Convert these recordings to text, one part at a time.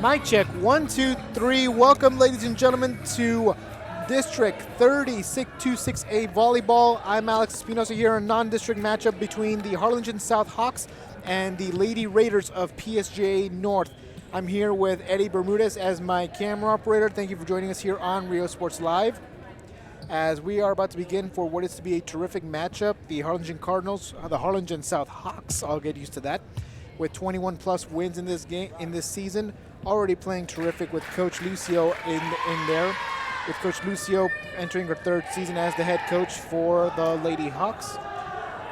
Mic check, 1, 2, 3. Welcome, ladies and gentlemen, to District 30-626A Volleyball. I'm Alex Espinosa here in a non-district matchup between the Harlingen South Hawks and the Lady Raiders of PSJA North. I'm here with Eddie Bermudez as my camera operator. Thank you for joining us here on Rio Sports Live. As we are about to begin for what is to be a terrific matchup, the Harlingen Cardinals, the Harlingen South Hawks, I'll get used to that, with 21 plus wins in this game, in this season, already playing terrific with Coach Lucio in there, with Coach Lucio entering her third season as the head coach for the Lady Hawks.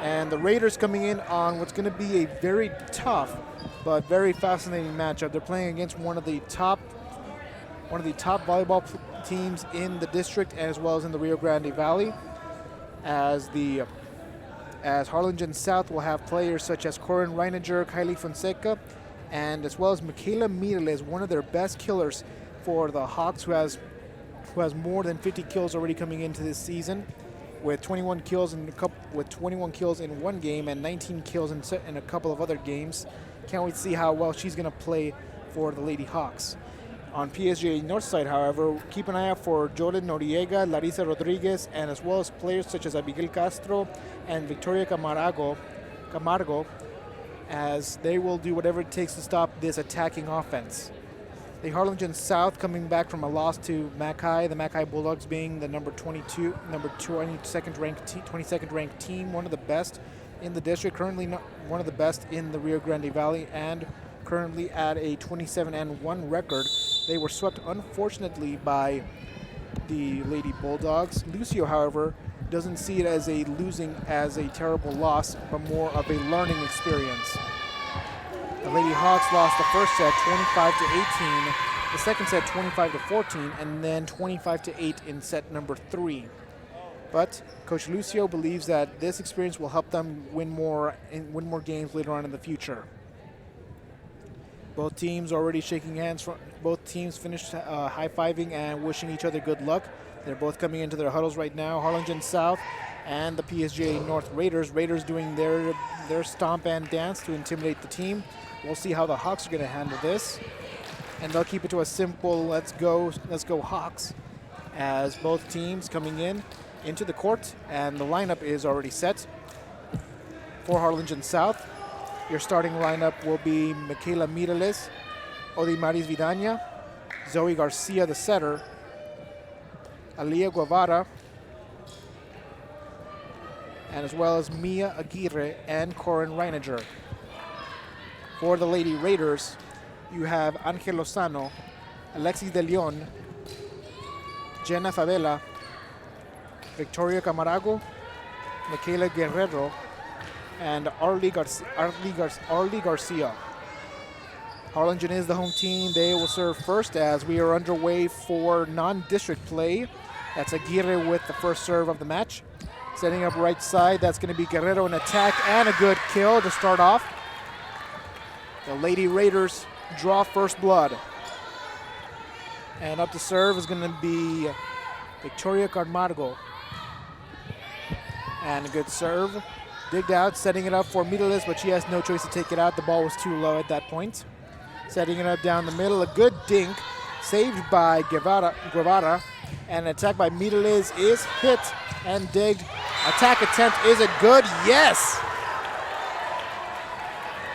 And the Raiders coming in on what's going to be a very tough but very fascinating matchup. They're playing against one of the top volleyball teams in the district as well as in the Rio Grande Valley, as Harlingen South will have players such as Corin Reininger, Kylie Fonseca, and as well as Michaela Mireles, one of their best killers for the Hawks, who has more than 50 kills already coming into this season, with 21 kills in one game and 19 kills in a couple of other games. Can't wait to see how well she's going to play for the Lady Hawks. On PSJA North side, however, keep an eye out for Jordan Noriega, Larissa Rodriguez, and as well as players such as Abigail Castro and Victoria Camargo, as they will do whatever it takes to stop this attacking offense. The Harlingen South coming back from a loss to Mackay, the Mackay Bulldogs being the number 22nd ranked team, one of the best in the district, currently one of the best in the Rio Grande Valley, and currently at a 27-1 record. They were swept, unfortunately, by the Lady Bulldogs. Lucio, however, doesn't see it as a terrible loss, but more of a learning experience. The Lady Hawks lost the first set 25-18, the second set 25-14, and then 25-8 in set number 3. But Coach Lucio believes that this experience will help them win more games later on in the future. Both teams already shaking hands. Both teams finished high-fiving and wishing each other good luck. They're both coming into their huddles right now. Harlingen South and the PSJA North Raiders. Raiders doing their stomp and dance to intimidate the team. We'll see how the Hawks are going to handle this. And they'll keep it to a simple let's go Hawks, as both teams coming into the court, and the lineup is already set. For Harlingen South, your starting lineup will be Michaela Mireles, Odimaris Vidania, Zoe Garcia, the setter, Alia Guevara, and as well as Mia Aguirre and Corin Reininger. For the Lady Raiders, you have Angel Lozano, Alexis De Leon, Jenna Favela, Victoria Camargo, Michaela Guerrero, and Arlie Garcia. Harlingen is the home team. They will serve first as we are underway for non-district play. That's Aguirre with the first serve of the match. Setting up right side, that's going to be Guerrero in attack and a good kill to start off. The Lady Raiders draw first blood. And up to serve is going to be Victoria Camargo. And a good serve. Digged out, setting it up for Mireles, but she has no choice to take it out. The ball was too low at that point. Setting it up down the middle, a good dink, saved by Guevara, and an attack by Mireles is hit and digged. Attack attempt, is it good? Yes!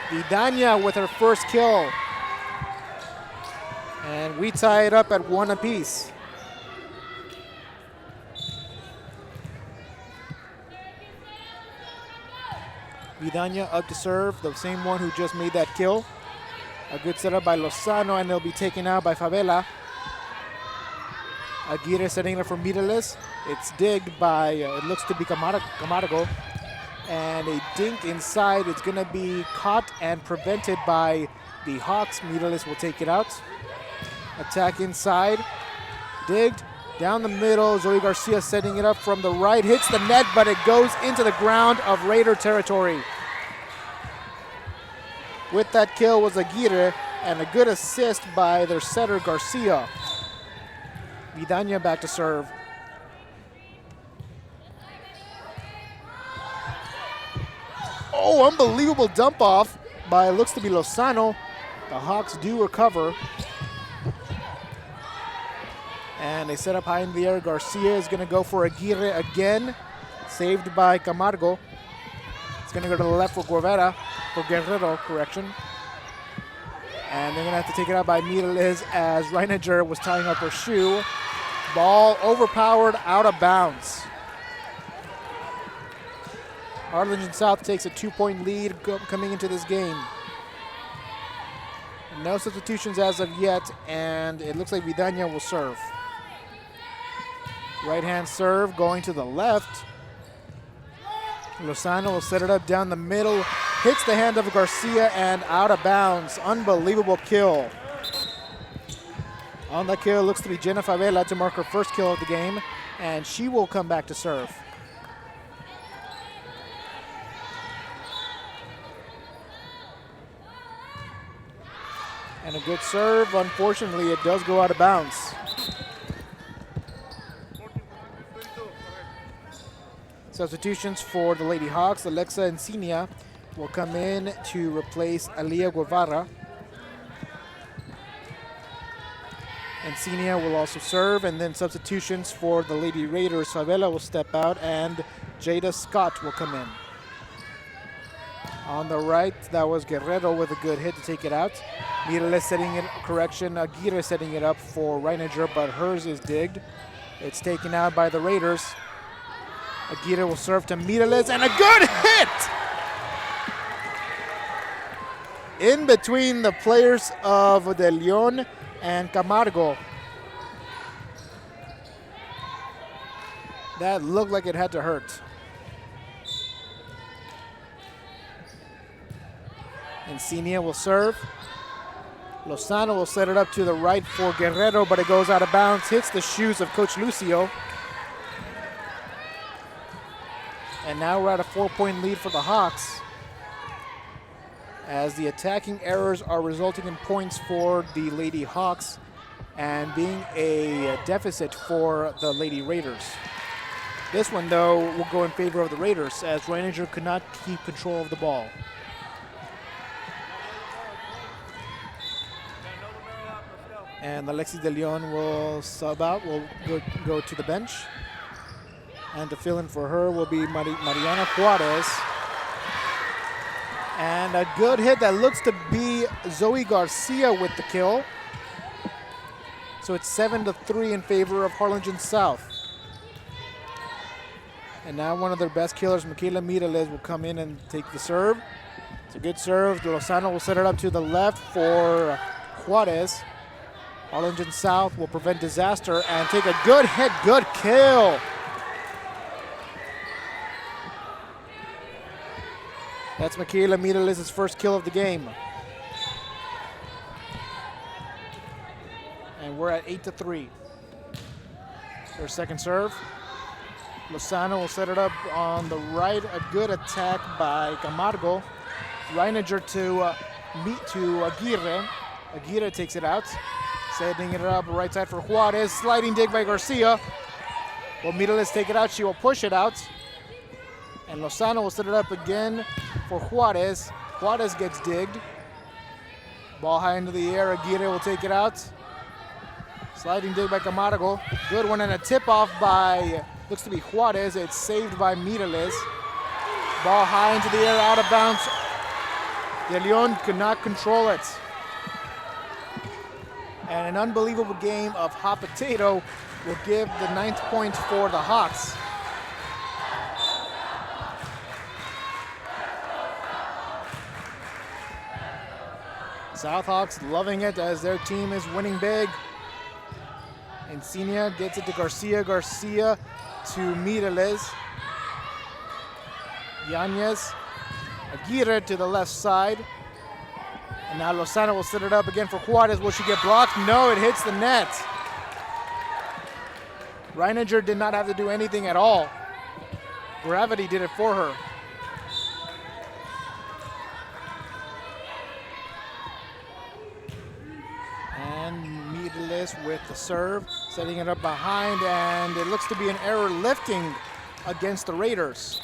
Vidania with her first kill. And we tie it up at 1 apiece. Vidania up to serve, the same one who just made that kill. A good setup by Lozano, and it'll be taken out by Favela. Aguirre setting it up for Mireles. It's digged by, it looks to be Camargo. And a dink inside. It's going to be caught and prevented by the Hawks. Mireles will take it out. Attack inside. Digged down the middle. Zoe Garcia setting it up from the right. Hits the net, but it goes into the ground of Raider territory. With that kill was Aguirre, and a good assist by their setter Garcia. Vidania back to serve. Oh, unbelievable dump off by looks to be Lozano. The Hawks do recover. And they set up high in the air. Garcia is going to go for Aguirre again. Saved by Camargo. It's going to go to the left for Guerrero, correction. And they're going to have to take it out by Mireles as Reiniger was tying up her shoe. Ball overpowered, out of bounds. Harlingen South takes a 2-point lead coming into this game. No substitutions as of yet, and it looks like Vidania will serve. Right hand serve going to the left. Lozano will set it up down the middle, hits the hand of Garcia and out of bounds. Unbelievable kill. On the kill looks to be Jenna Favela to mark her first kill of the game, and she will come back to serve. And a good serve. Unfortunately, it does go out of bounds. Substitutions for the Lady Hawks. Alexa Encinia will come in to replace Alia Guevara. Encinia will also serve, and then substitutions for the Lady Raiders. Favela will step out, and Jada Scott will come in. On the right, that was Guerrero with a good hit to take it out. Mireles setting it, correction, Aguirre setting it up for Reiniger, but hers is digged. It's taken out by the Raiders. Aguirre will serve to Mireles, and a good hit! In between the players of De Leon and Camargo. That looked like it had to hurt. Encinia will serve. Lozano will set it up to the right for Guerrero, but it goes out of bounds, hits the shoes of Coach Lucio. And now we're at a 4-point lead for the Hawks, as the attacking errors are resulting in points for the Lady Hawks and being a deficit for the Lady Raiders. This one, though, will go in favor of the Raiders, as Reiniger could not keep control of the ball. And Alexis De Leon will sub out, will go to the bench. And to fill in for her will be Mariana Juarez. And a good hit that looks to be Zoe Garcia with the kill. So it's 7-3 in favor of Harlingen South. And now one of their best killers, Michaela Mireles, will come in and take the serve. It's a good serve. Lozano will set it up to the left for Juarez. Harlingen South will prevent disaster and take a good hit, good kill. That's Michaela Mireles' first kill of the game. And we're at 8-3. Their second serve. Lozano will set it up on the right. A good attack by Camargo. Reiniger to Aguirre. Aguirre takes it out. Setting it up right side for Juarez. Sliding dig by Garcia. Will Mireles take it out? She will push it out. And Lozano will set it up again for Juarez. Juarez gets digged. Ball high into the air. Aguirre will take it out. Sliding dig by Camargo. Good one, and a tip-off by, looks to be Juarez. It's saved by Mireles. Ball high into the air, out of bounds. De Leon could not control it. And an unbelievable game of hot potato will give the 9th point for the Hawks. South Hawks loving it as their team is winning big. Encinia gets it to Garcia. Garcia to Mireles. Yanez. Aguirre to the left side. And now Lozano will set it up again for Juarez. Will she get blocked? No, it hits the net. Reiniger did not have to do anything at all. Gravity did it for her. And Mireles with the serve, setting it up behind, and it looks to be an error lifting against the Raiders.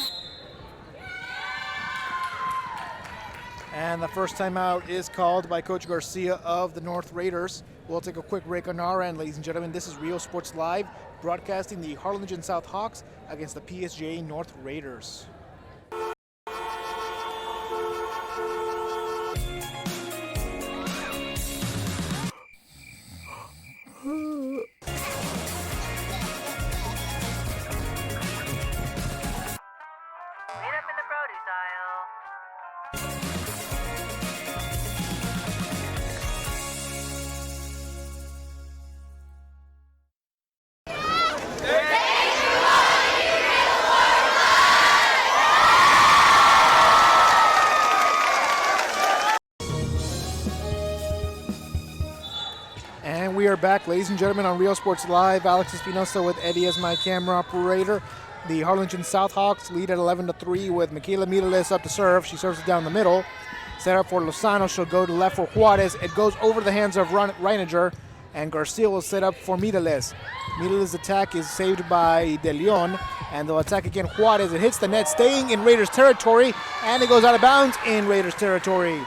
And the first timeout is called by Coach Garcia of the North Raiders. We'll take a quick break on our end, ladies and gentlemen. This is Rio Sports Live, broadcasting the Harlingen South Hawks against the PSJA North Raiders. And we are back, ladies and gentlemen, on Real Sports Live. Alex Espinosa with Eddie as my camera operator. The Harlingen South Hawks lead at 11-3 with Michaela Mireles up to serve. She serves it down the middle. Set up for Lozano. She'll go to left for Juarez. It goes over the hands of Reiniger, and Garcia will set up for Mireles. Mireles' attack is saved by De Leon, and they'll attack again Juarez. It hits the net, staying in Raiders territory, and it goes out of bounds in Raiders territory.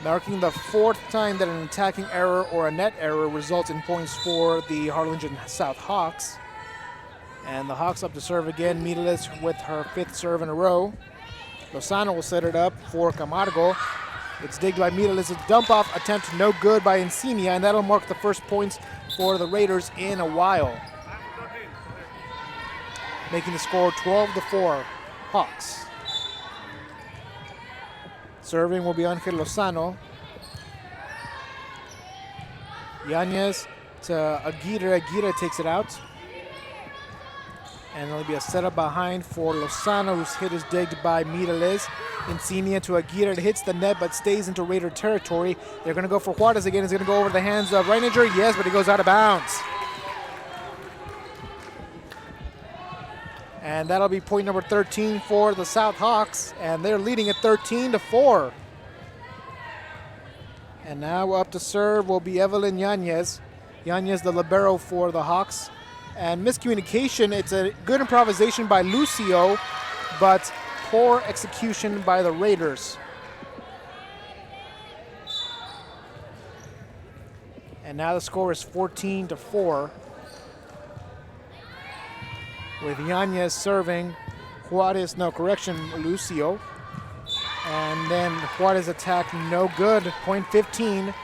Marking the fourth time that an attacking error or a net error results in points for the Harlingen South Hawks. And the Hawks up to serve again. Mireles with her fifth serve in a row. Lozano will set it up for Camargo. It's digged by Mireles. A dump-off attempt no good by Insignia, and that'll mark the first points for the Raiders in a while. Making the score 12-4 Hawks. Serving will be Angel Lozano. Yanez to Aguirre. Aguirre takes it out. And there'll be a setup behind for Lozano, whose hit is digged by Mireles. Insignia to Aguirre. It hits the net but stays into Raider territory. They're going to go for Juarez again. It's going to go over the hands of Reiniger. Yes, but he goes out of bounds. And that'll be point number 13 for the South Hawks, and they're leading at 13-4. And now up to serve will be Evelyn Yanez. Yanez, the libero for the Hawks. And miscommunication, it's a good improvisation by Lucio, but poor execution by the Raiders. And now the score is 14-4. With Yanez serving, Lucio. And then Juarez attack no good, point 15.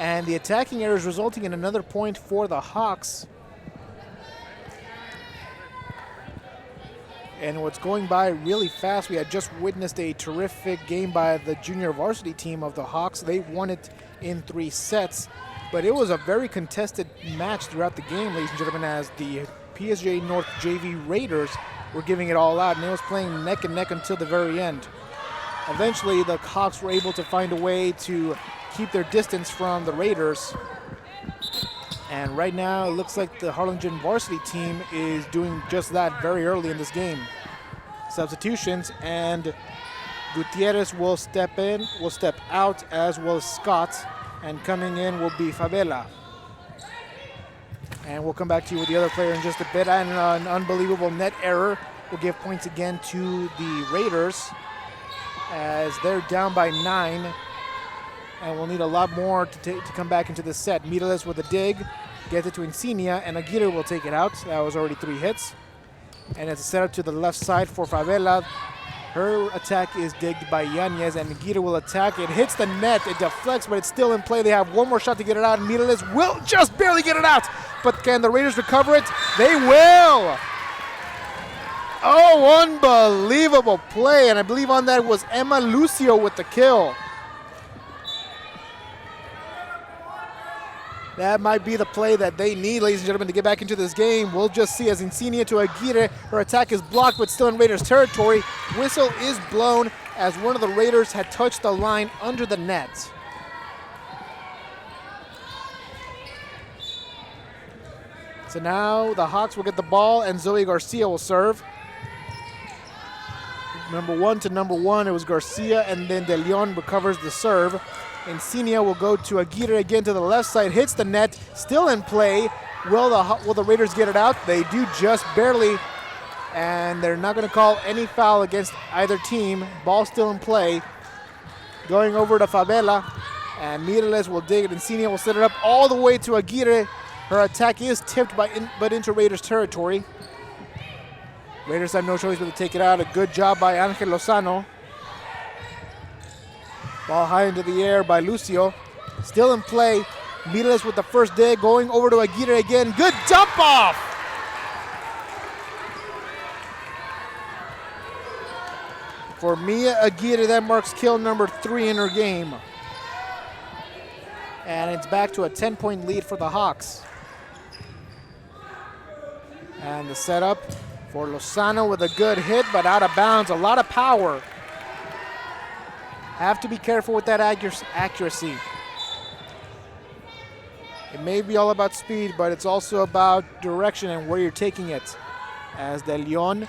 And the attacking error is resulting in another point for the Hawks. And what's going by really fast, we had just witnessed a terrific game by the junior varsity team of the Hawks. They won it in 3 sets, but it was a very contested match throughout the game, ladies and gentlemen, as the PSJA North JV Raiders were giving it all out, and it was playing neck and neck until the very end. Eventually, the Hawks were able to find a way to keep their distance from the Raiders. And right now, it looks like the Harlingen varsity team is doing just that very early in this game. Substitutions, and Gutierrez will step out, as will Scott, and coming in will be Favela. And we'll come back to you with the other player in just a bit. And an unbelievable net error will give points again to the Raiders, as they're down by 9. And we'll need a lot more to come back into the set. Mireles with a dig, gets it to Insignia, and Aguirre will take it out. That was already 3 hits. And it's a setup to the left side for Favela. Her attack is digged by Yanez, and Aguirre will attack. It hits the net, it deflects, but it's still in play. They have one more shot to get it out, and Mireles will just barely get it out. But can the Raiders recover it? They will! Oh, unbelievable play, and I believe on that was Emma Lucio with the kill. That might be the play that they need, ladies and gentlemen, to get back into this game. We'll just see as Insignia to Aguirre. Her attack is blocked, but still in Raiders territory. Whistle is blown as one of the Raiders had touched the line under the net. So now the Hawks will get the ball, and Zoe Garcia will serve. Number 1 to number 1, it was Garcia, and then De Leon recovers the serve. Insignia will go to Aguirre again to the left side, hits the net, still in play. Will the Raiders get it out? They do just barely. and they're not going to call any foul against either team. Ball still in play. Going over to Favela, and Mireles will dig it, and Senia will set it up all the way to Aguirre. Her attack is tipped but into Raiders territory. Raiders have no choice but to take it out. A good job by Angel Lozano. Ball high into the air by Lucio. Still in play. Mireles with the first dig, going over to Aguirre again. Good dump off! For Mia Aguirre, that marks kill number 3 in her game. And it's back to a 10-point lead for the Hawks. And the setup for Lozano with a good hit, but out of bounds. A lot of power. Have to be careful with that accuracy. It may be all about speed, but it's also about direction and where you're taking it. As De Leon,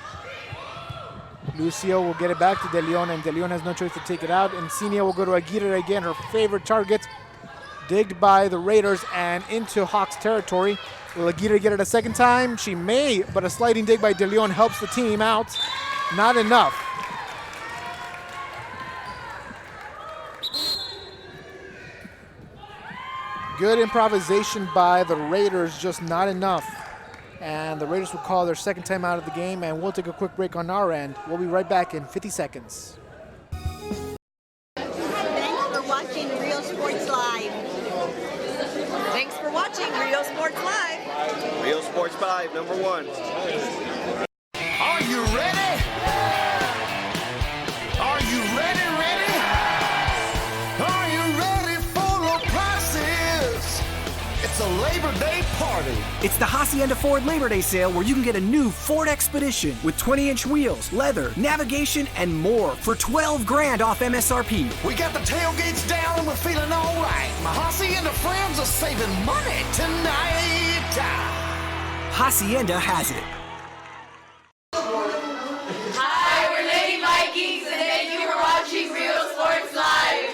Lucio will get it back to De Leon, and De Leon has no choice to take it out. And Senia will go to Aguirre again, her favorite target. Digged by the Raiders and into Hawks territory. Will Aguirre get it a second time? She may, but a sliding dig by De Leon helps the team out. Not enough. Good improvisation by the Raiders, just not enough. And the Raiders will call their second time out of the game, and we'll take a quick break on our end. We'll be right back in 50 seconds. Thanks for watching Real Sports Live. Thanks for watching Real Sports Live. Real Sports 5, number 1. Are you ready? Are you ready? Are you ready for low prices? It's a Labor Day party. It's the Hacienda Ford Labor Day sale where you can get a new Ford Expedition with 20-inch wheels, leather, navigation, and more for $12 grand off MSRP. We got the tailgates down and we're feeling all right. My Hacienda friends are saving money tonight. Hacienda has it. Hi, we're Lady Vikings, and thank you for watching Real Sports Live.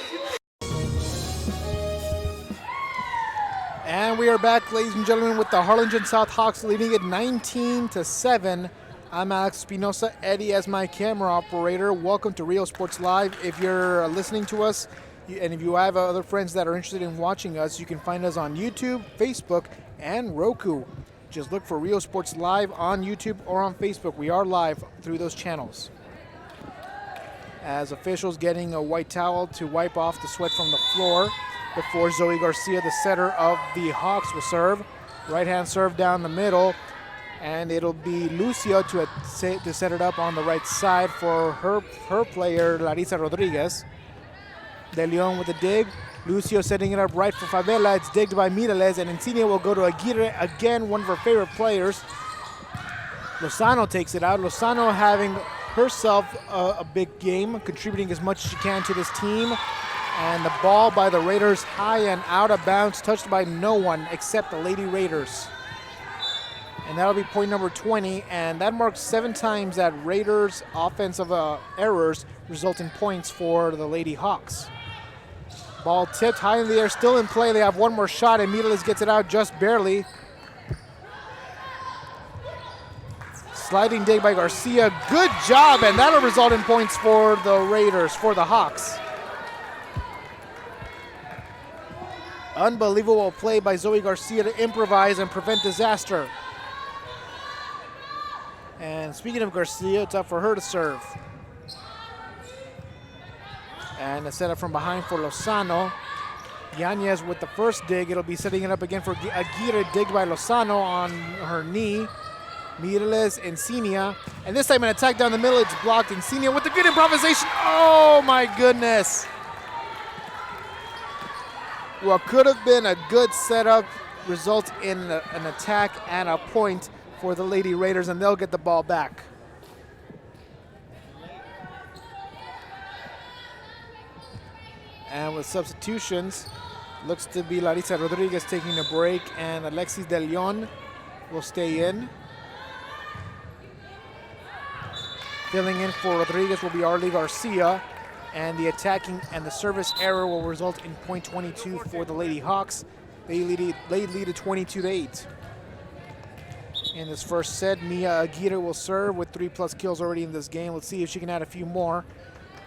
And we are back, ladies and gentlemen, with the Harlingen South Hawks leading it 19-7. I'm Alex Espinosa, Eddie as my camera operator. Welcome to Real Sports Live. If you're listening to us, and if you have other friends that are interested in watching us, you can find us on YouTube, Facebook, and Roku. Just look for Real Sports Live on YouTube or on Facebook. We are live through those channels. As officials getting a white towel to wipe off the sweat from the floor before Zoe Garcia, the setter of the Hawks, will serve. Right-hand serve down the middle, and it'll be Lucio to set it up on the right side for her player, Larissa Rodriguez. De Leon with a dig. Lucio setting it up right for Favela. It's digged by Mireles, and Encinia will go to Aguirre, again, one of her favorite players. Lozano takes it out. Lozano having herself a big game, contributing as much as she can to this team. And the ball by the Raiders high and out of bounds, touched by no one except the Lady Raiders. And that'll be point number 20, and that marks 7 times that Raiders offensive errors result in points for the Lady Hawks. Ball tipped high in the air, still in play. They have one more shot, and Mireles gets it out just barely. Sliding dig by Garcia. Good job, and that'll result in points for the Raiders, for the Hawks. Unbelievable play by Zoe Garcia to improvise and prevent disaster. And speaking of Garcia, it's up for her to serve. And a setup from behind for Lozano. Yanez with the first dig. It'll be setting it up again for Aguirre. Digged by Lozano on her knee. Mireles, Encinia. And this time an attack down the middle. It's blocked. Encinia with the good improvisation. Oh my goodness. What could have been a good setup results in an attack and a point for the Lady Raiders, and they'll get the ball back. And with substitutions, looks to be Larissa Rodriguez taking a break, and Alexis De Leon will stay in. Filling in for Rodriguez will be Arlie Garcia, and the attacking and the service error will result in point 22 for the Lady Hawks. They lead it 22-8. in this first set. Mia Aguirre will serve with 3+ kills already in this game. Let's see if she can add a few more.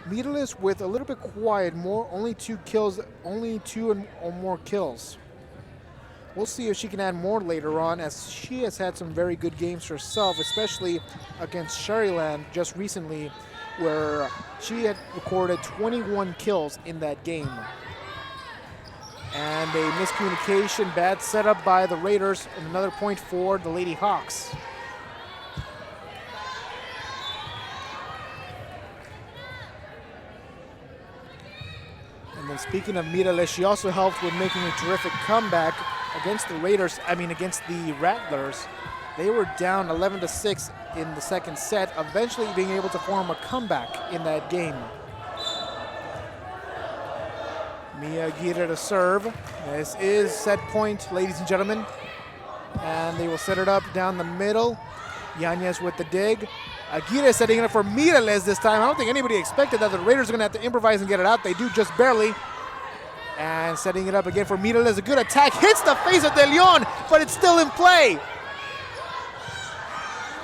Mirales with a little bit quiet, only 2 kills, only 2 or more kills. We'll see if she can add more later on, as she has had some very good games herself, especially against Sherryland just recently, where she had recorded 21 kills in that game. And a miscommunication, bad setup by the Raiders, and another point for the Lady Hawks. And then speaking of Mirales, she also helped with making a terrific comeback against the Raiders, against the Rattlers. They were down 11-6 in the second set, eventually being able to form a comeback in that game. Mia Aguirre to serve. This is set point, ladies and gentlemen. And they will set it up down the middle. Yanez with the dig. Aguirre setting it up for Mirales this time. I don't think anybody expected that the Raiders are going to have to improvise and get it out. They do just barely. And setting it up again for Mirales. A good attack. Hits the face of De Leon, but it's still in play.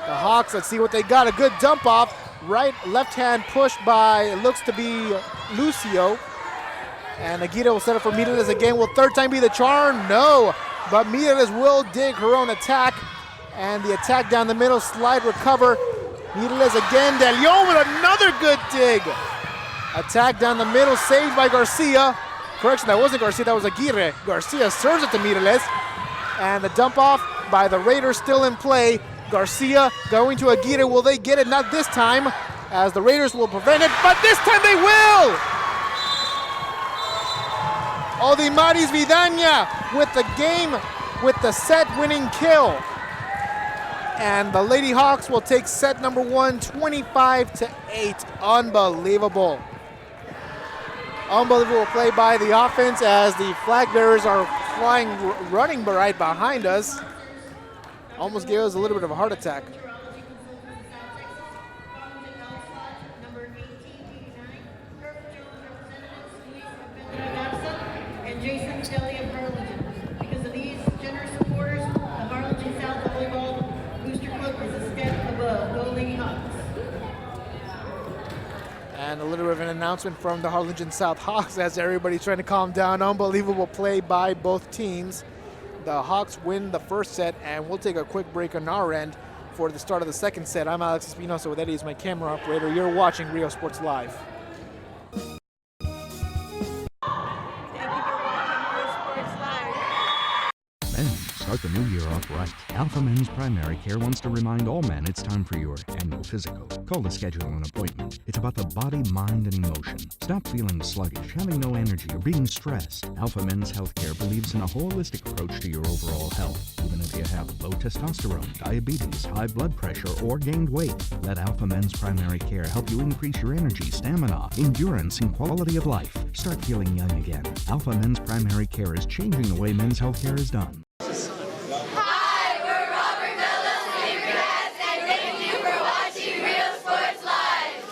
The Hawks, let's see what they got. A good dump off. Left hand push by, it looks to be Lucio. And Aguirre will set up for Mirales again. Will third time be the charm? No. But Mirales will dig her own attack. And the attack down the middle, slide recover. Mirales again. De Leon with another good dig. Attack down the middle, saved by Garcia. Correction, that wasn't Garcia, that was Aguirre. Garcia serves it to Mirales. And the dump off by the Raiders still in play. Garcia going to Aguirre. Will they get it? Not this time, as the Raiders will prevent it, but this time they will! Odimaris Vidaña with the game, with the set-winning kill. And the Lady Hawks will take set number 1, 25-8. Unbelievable. Unbelievable play by the offense, as the flag bearers are running right behind us. Almost gave us a little bit of a heart attack. And Jason Kelly of Harlingen. Because of these generous supporters, the Harlingen South Volleyball Booster Club is a step above Go Lady Hawks. And a little bit of an announcement from the Harlingen South Hawks as everybody's trying to calm down. Unbelievable play by both teams. The Hawks win the first set, and we'll take a quick break on our end for the start of the second set. I'm Alex Espinosa with Eddie as my camera operator. You're watching Rio Sports Live. Thank you for watching Rio Sports Live. Men, start the new year off right. Alpha Men's Primary Care wants to remind all men it's time for your annual physical. Call to schedule an appointment. It's about the body, mind, and emotion. Stop feeling sluggish, having no energy, or being stressed. Alpha Men's Healthcare believes in a holistic approach to your overall health. Even if you have low testosterone, diabetes, high blood pressure, or gained weight, let Alpha Men's Primary Care help you increase your energy, stamina, endurance, and quality of life. Start feeling young again. Alpha Men's Primary Care is changing the way men's healthcare is done. Hi, we're Robert Bella's favorite cats, and thank you for watching Real Sports Live.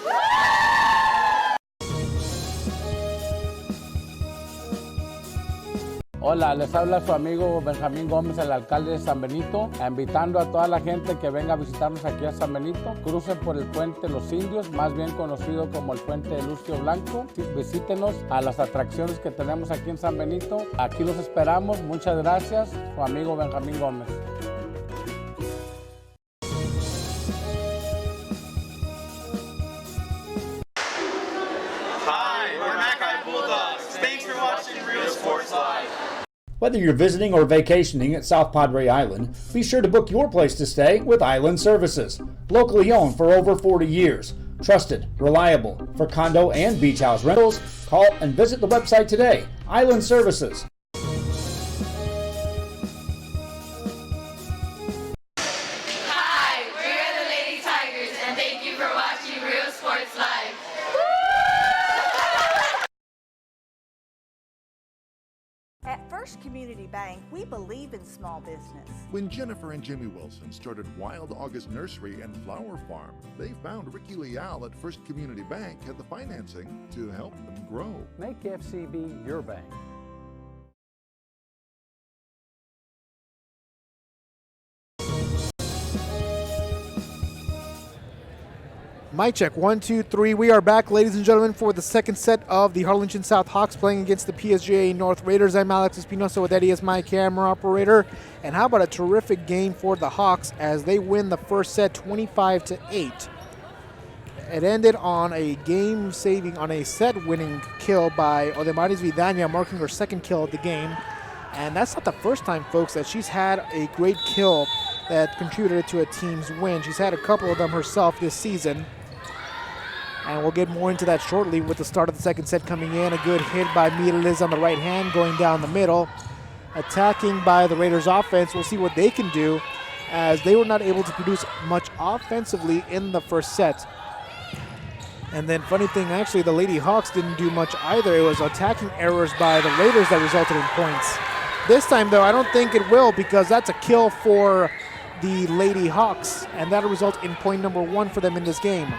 Hola, les habla su amigo Benjamín Gómez, el alcalde de San Benito, invitando a toda la gente que venga a visitarnos aquí a San Benito. Crucen por el puente Los Indios, más bien conocido como el puente de Lucio Blanco. Visítenos a las atracciones que tenemos aquí en San Benito. Aquí los esperamos. Muchas gracias. Su amigo Benjamín Gómez. Hi, we're Mackay Bulldogs. Thanks for watching Real Sports Live. Whether you're visiting or vacationing at South Padre Island, be sure to book your place to stay with Island Services. Locally owned for over 40 years. Trusted, reliable for condo and beach house rentals. Call and visit the website today. Island Services. Hi, we're the Lady Tigers, and thank you for watching Real Sports Live. At First Community Bank, we believe in small business. When Jennifer and Jimmy Wilson started Wild August Nursery and Flower Farm, they found Ricky Leal at First Community Bank had the financing to help them grow. Make FCB your bank. Mic check, 1, 2, 3. We are back, ladies and gentlemen, for the second set of the Harlingen South Hawks playing against the PSJA North Raiders. I'm Alex Espinosa with Eddie as my camera operator. And how about a terrific game for the Hawks as they win the first set 25-8. It ended on a set-winning kill by Odemaris Vidaña, marking her second kill of the game. And that's not the first time, folks, that she's had a great kill that contributed to a team's win. She's had a couple of them herself this season. And we'll get more into that shortly with the start of the second set coming in. A good hit by Miralles on the right hand going down the middle. Attacking by the Raiders offense. We'll see what they can do as they were not able to produce much offensively in the first set. And then funny thing, actually, the Lady Hawks didn't do much either. It was attacking errors by the Raiders that resulted in points. This time, though, I don't think it will because that's a kill for the Lady Hawks, and that'll result in point number 1 for them in this game.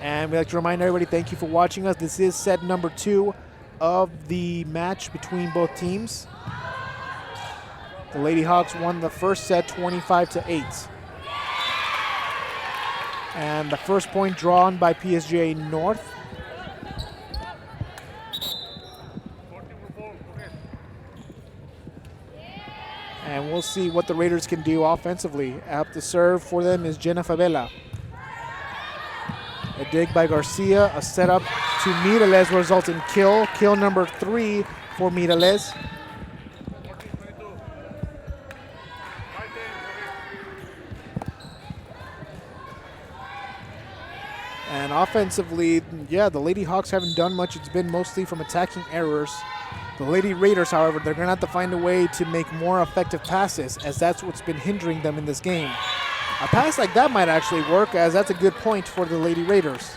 And we'd like to remind everybody, thank you for watching us. This is set number 2 of the match between both teams. The Lady Hawks won the first set 25-8. And the first point drawn by PSJA North. And we'll see what the Raiders can do offensively. Up to serve for them is Jenna Favela. A dig by Garcia, a setup to Miralles results in kill. Kill number 3 for Miralles. And offensively, yeah, the Lady Hawks haven't done much. It's been mostly from attacking errors. The Lady Raiders, however, they're going to have to find a way to make more effective passes, as that's what's been hindering them in this game. A pass like that might actually work, as that's a good point for the Lady Raiders.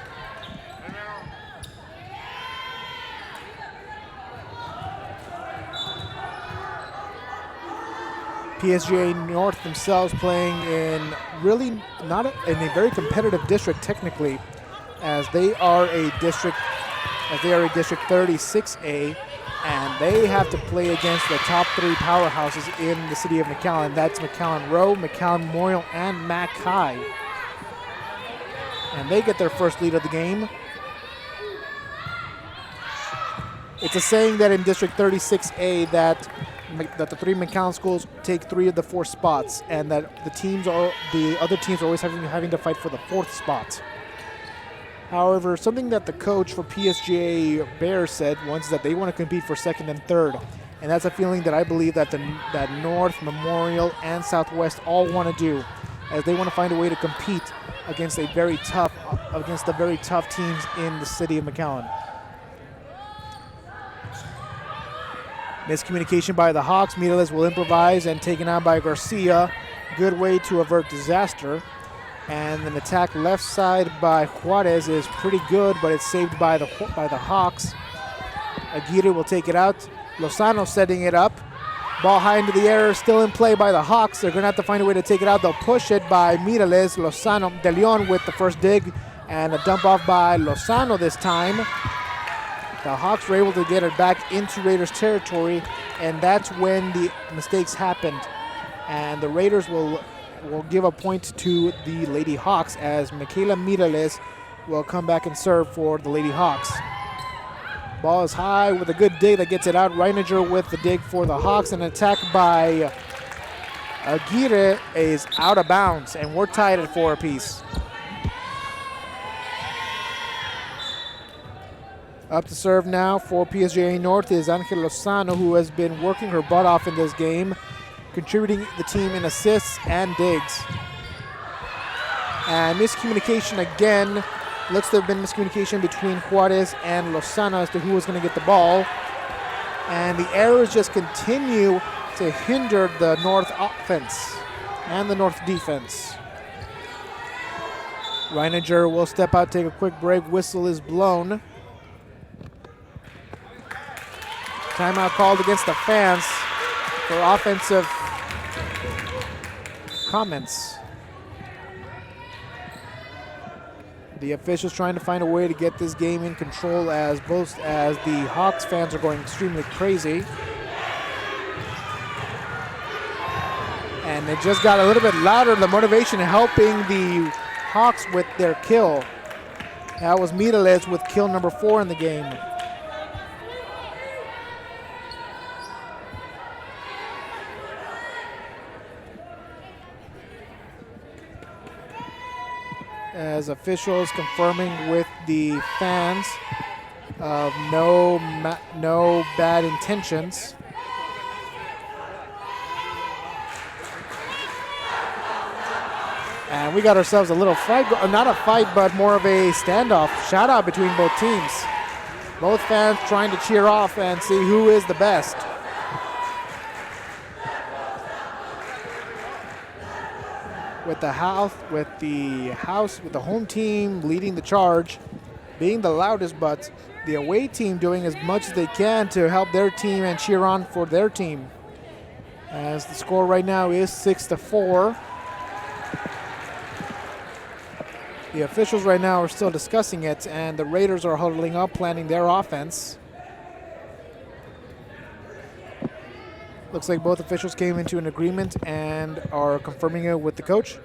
PSJA North themselves playing in really not in a very competitive district technically, as they are a district 36A, and they have to play against the top 3 powerhouses in the city of McAllen. That's McAllen Rowe, McAllen Memorial, and Mac High. And they get their first lead of the game. It's a saying that in District 36A that the 3 McAllen schools take 3 of the 4 spots, and that the other teams are always having to fight for the 4th spot. However, something that the coach for PSJA Bears said once is that they want to compete for 2nd and 3rd. And that's a feeling that I believe that that North, Memorial, and Southwest all want to do, as they want to find a way to compete against the very tough teams in the city of McAllen. Miscommunication by the Hawks. Miralles will improvise and taken out by Garcia. Good way to avert disaster. And an attack left side by Juarez is pretty good, but it's saved by the Hawks. Aguirre will take it out. Lozano setting it up. Ball high into the air, still in play by the Hawks. They're going to have to find a way to take it out. They'll push it by Miralles. Lozano, De Leon with the first dig, and a dump off by Lozano this time. The Hawks were able to get it back into Raiders territory, and that's when the mistakes happened. And the Raiders will give a point to the Lady Hawks, as Michaela Miralles will come back and serve for the Lady Hawks. Ball is high with a good dig that gets it out. Reininger with the dig for the Hawks. An attack by Aguirre is out of bounds, and we're tied at 4 apiece. Up to serve now for PSJA North is Angel Lozano, who has been working her butt off in this game, contributing the team in assists and digs. And miscommunication again. Looks to have been miscommunication between Juarez and Lozano as to who was going to get the ball. And the errors just continue to hinder the North offense and the North defense. Reininger will step out, take a quick break. Whistle is blown. Timeout called against the fans for offensive comments. The officials trying to find a way to get this game in control, as the Hawks fans are going extremely crazy. And it just got a little bit louder, the motivation helping the Hawks with their kill. That was Mireles with kill number 4 in the game. As officials confirming with the fans of no bad intentions. And we got ourselves a little fight, not a fight, but more of a standoff, shout out between both teams. Both fans trying to cheer off and see who is the best. With the home team leading the charge, being the loudest, but the away team doing as much as they can to help their team and cheer on for their team. As the score right now is 6-4. The officials right now are still discussing it, and the Raiders are huddling up, planning their offense. Looks like both officials came into an agreement and are confirming it with the coach.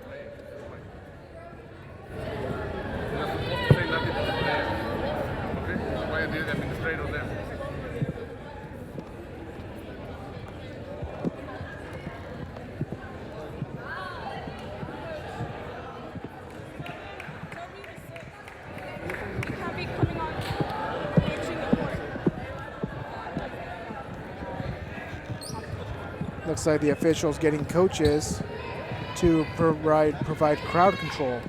Looks like the officials getting coaches to provide crowd control.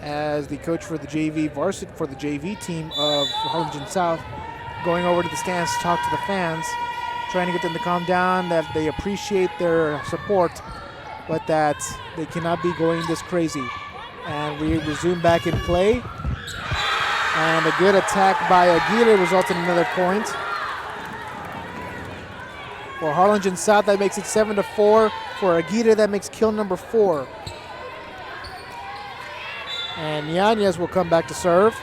As the coach for the JV team of Harlingen South going over to the stands to talk to the fans, trying to get them to calm down, that they appreciate their support, but that they cannot be going this crazy. And we resume back in play. And a good attack by Aguirre results in another point. For Harlingen South, that makes it 7-4. For Aguirre, that makes kill number 4. And Yanez will come back to serve.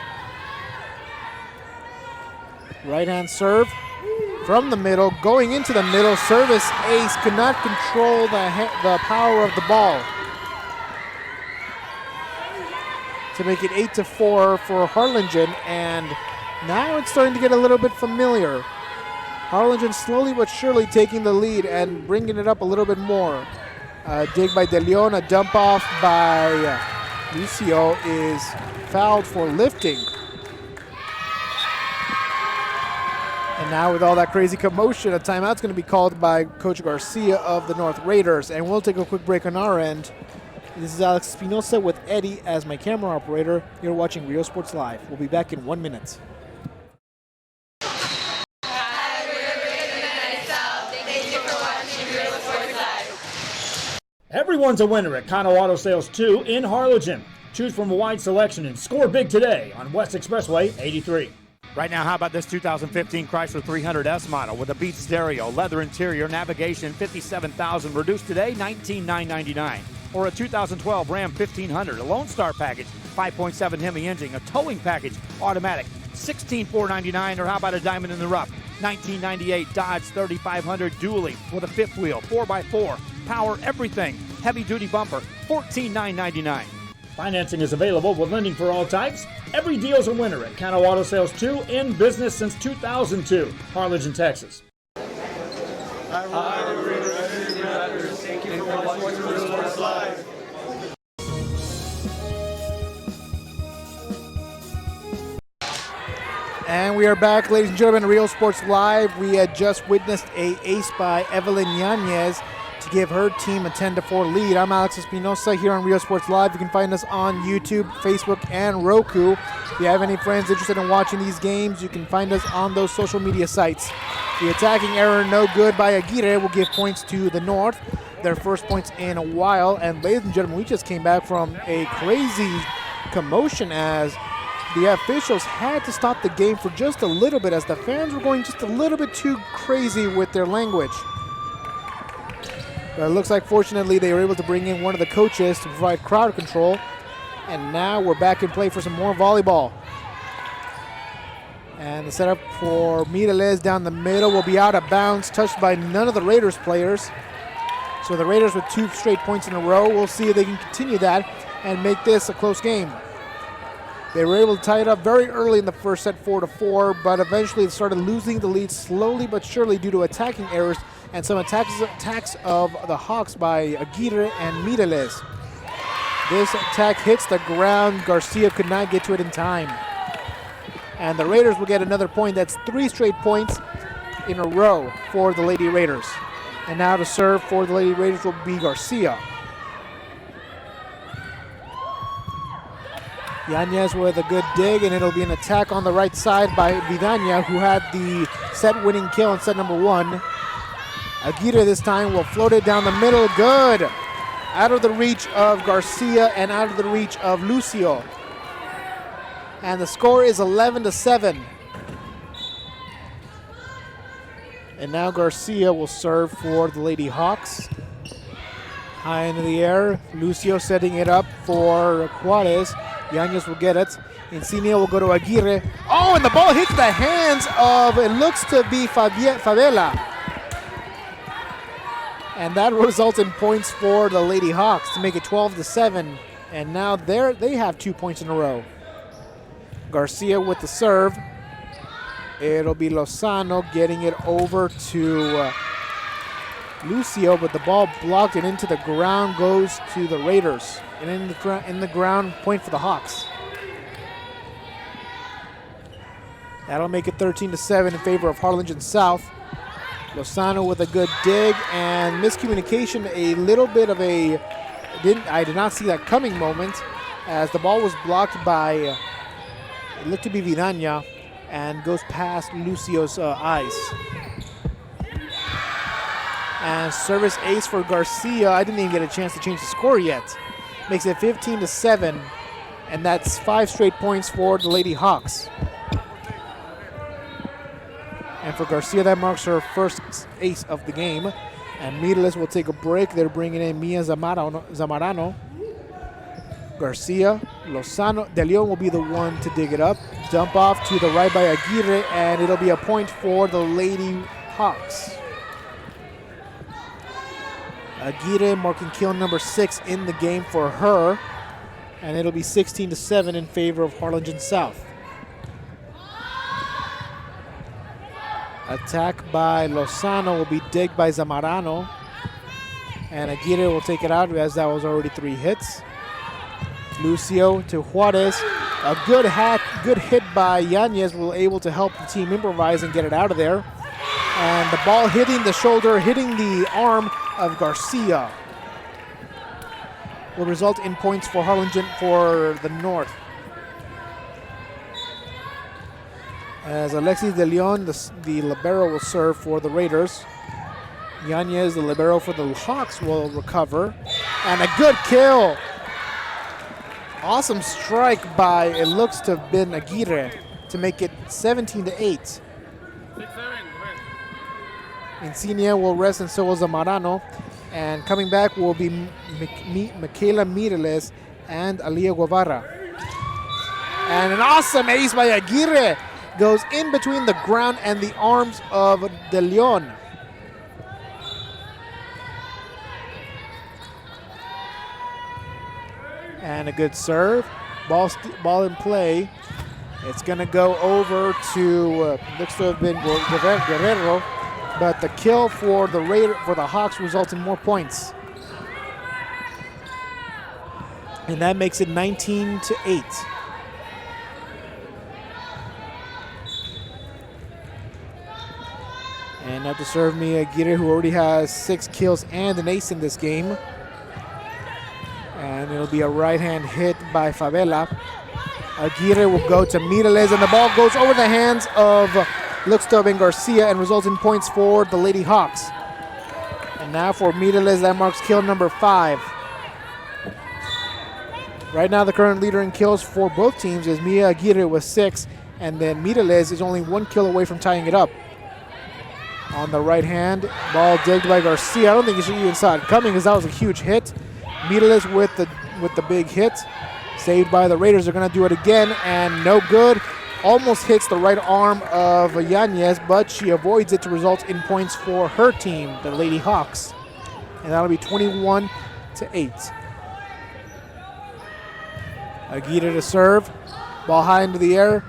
Right hand serve from the middle, going into the middle. Service ace, could not control the power of the ball. To make it 8-4 for Harlingen, and now it's starting to get a little bit familiar. Harlingen slowly but surely taking the lead and bringing it up a little bit more. Dig by De Leon, a dump off by Lucio is fouled for lifting. And now with all that crazy commotion, a timeout's going to be called by Coach Garcia of the North Raiders. And we'll take a quick break on our end. This is Alex Espinosa with Eddie as my camera operator. You're watching Rio Sports Live. We'll be back in 1 minute. Everyone's a winner at Kano Auto Sales 2 in Harlingen. Choose from a wide selection and score big today on West Expressway 83. Right now, how about this 2015 Chrysler 300S model with a Beats stereo, leather interior, navigation, $57,000, reduced today, $19,999. Or a 2012 Ram 1500, a Lone Star package, 5.7 Hemi engine, a towing package, automatic, $16,499. Or how about a diamond in the rough, 1998 Dodge 3500 dually with a fifth wheel, 4x4, power everything, heavy-duty bumper, $14,999. Financing is available with lending for all types. Every deal's a winner at Kano Auto Sales 2, in business since 2002, Harlingen, Texas. Thank you for watching Real Sports Live. And we are back, ladies and gentlemen, Real Sports Live. We had just witnessed an ace by Evelyn Yanez to give her team a 10-4 lead. I'm Alex Espinosa here on Real Sports Live. You can find us on YouTube, Facebook, and Roku. If you have any friends interested in watching these games, you can find us on those social media sites. The attacking error, no good by Aguirre, will give points to the North. Their first points in a while. And ladies and gentlemen, we just came back from a crazy commotion as the officials had to stop the game for just a little bit as the fans were going just a little bit too crazy with their language. But it looks like, fortunately, they were able to bring in one of the coaches to provide crowd control. And now we're back in play for some more volleyball. And the setup for Mireles down the middle will be out of bounds, touched by none of the Raiders players. So the Raiders with 2 straight points in a row. We'll see if they can continue that and make this a close game. They were able to tie it up very early in the first set, 4-4, but eventually they started losing the lead slowly but surely due to attacking errors and some attacks of the Hawks by Aguirre and Mireles. This attack hits the ground. Garcia could not get to it in time. And the Raiders will get another point. That's 3 straight points in a row for the Lady Raiders. And now to serve for the Lady Raiders will be Garcia. Yanez with a good dig, and it'll be an attack on the right side by Vidania, who had the set-winning kill in set number 1. Aguirre this time will float it down the middle. Good. Out of the reach of Garcia and out of the reach of Lucio. And the score is 11-7. And now Garcia will serve for the Lady Hawks. High into the air. Lucio setting it up for Juarez. Yanez will get it. Insignia will go to Aguirre. Oh, and the ball hits the hands of, it looks to be Favela. And that results in points for the Lady Hawks to make it 12-7. And now they have 2 points in a row. Garcia with the serve. It'll be Lozano getting it over to Lucio, but the ball blocked and into the ground goes to the Raiders. And in the ground, point for the Hawks. That'll make it 13-7 in favor of Harlingen South. Lozano with a good dig and miscommunication, a little bit of a, I did not see that coming moment as the ball was blocked by, it looked to be Vidania, and goes past Lucio's eyes. And service ace for Garcia. I didn't even get a chance to change the score yet. Makes it 15-7, and that's 5 straight points for the Lady Hawks. And for Garcia, that marks her first ace of the game. And Mireles will take a break. They're bringing in Mia Zamarano. Garcia, Lozano, De Leon will be the one to dig it up. Dump off to the right by Aguirre, and it'll be a point for the Lady Hawks. Aguirre marking kill number 6 in the game for her. And it'll be 16-7 in favor of Harlingen South. Attack by Lozano will be digged by Zamarano. And Aguirre will take it out as that was already 3 hits. Lucio to Juarez. A good hit by Yanez will able to help the team improvise and get it out of there. And the ball hitting the shoulder, hitting the arm of Garcia will result in points for Harlingen for the North. As Alexis De Leon, the libero, will serve for the Raiders. Yanez, the libero for the Hawks, will recover. And a good kill. Awesome strike by, it looks to have been Aguirre to make it 17-8. Insignia will rest and so will Zamarano. And coming back will be Michaela Mireles and Alia Guevara. And an awesome ace by Aguirre. Goes in between the ground and the arms of De Leon. And a good serve. Ball in play. It's going to go over to, looks to have been Guerrero. But the kill for the Hawks results in more points. And that makes it 19-8. And now to serve me Aguirre, who already has 6 kills and an ace in this game. And it'll be a right-hand hit by Favela. Aguirre will go to Mireles, and the ball goes over the hands of looks to have been Garcia and results in points for the Lady Hawks. And now for Mireles, that marks kill number 5. Right now, the current leader in kills for both teams is Mia Aguirre with 6, and then Mireles is only 1 kill away from tying it up. On the right hand, ball digged by Garcia. I don't think you even saw it coming because that was a huge hit. Mireles with the big hit. Saved by the Raiders. They're going to do it again, and no good. Almost hits the right arm of Yanez, but she avoids it to result in points for her team, the Lady Hawks. and that'll be 21-8. Aguirre to serve. Ball high into the air.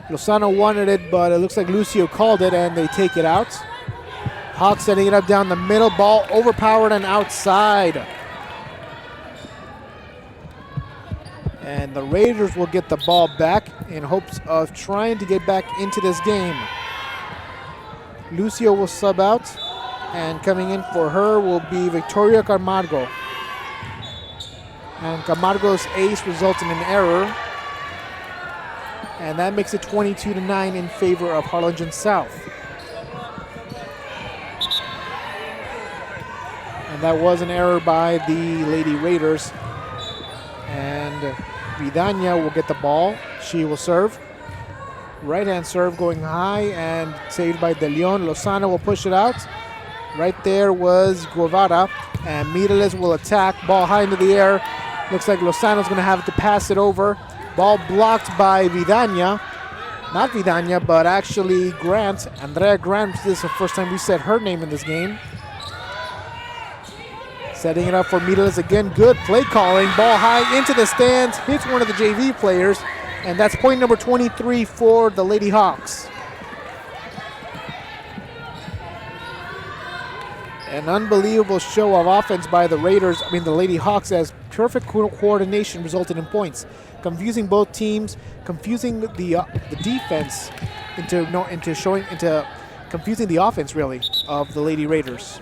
Lozano wanted it, but it looks like Lucio called it, and they take it out. Hawks setting it up down the middle. Ball overpowered and outside. And the Raiders will get the ball back in hopes of trying to get back into this game. Lucio will sub out, and coming in for her will be Victoria Camargo. And Camargo's ace results in an error. And that makes it 22-9 in favor of Harlingen South. And that was an error by the Lady Raiders. And Vidania will get the ball. She will serve. Right-hand serve going high and saved by De Leon. Lozano will push it out. Right there was Guevara. And Mireles will attack. Ball high into the air. Looks like Lozano's going to have to pass it over. Ball blocked by Vidania. Not Vidania, but actually Grant. Andrea Grant. This is the first time we said her name in this game. Setting it up for Mireles again. Good play calling. Ball high into the stands. Hits one of the JV players. And that's point number 23 for the Lady Hawks. An unbelievable show of offense by the the Lady Hawks, as perfect coordination resulted in points. Confusing both teams, confusing the defense into confusing the offense really of the Lady Raiders.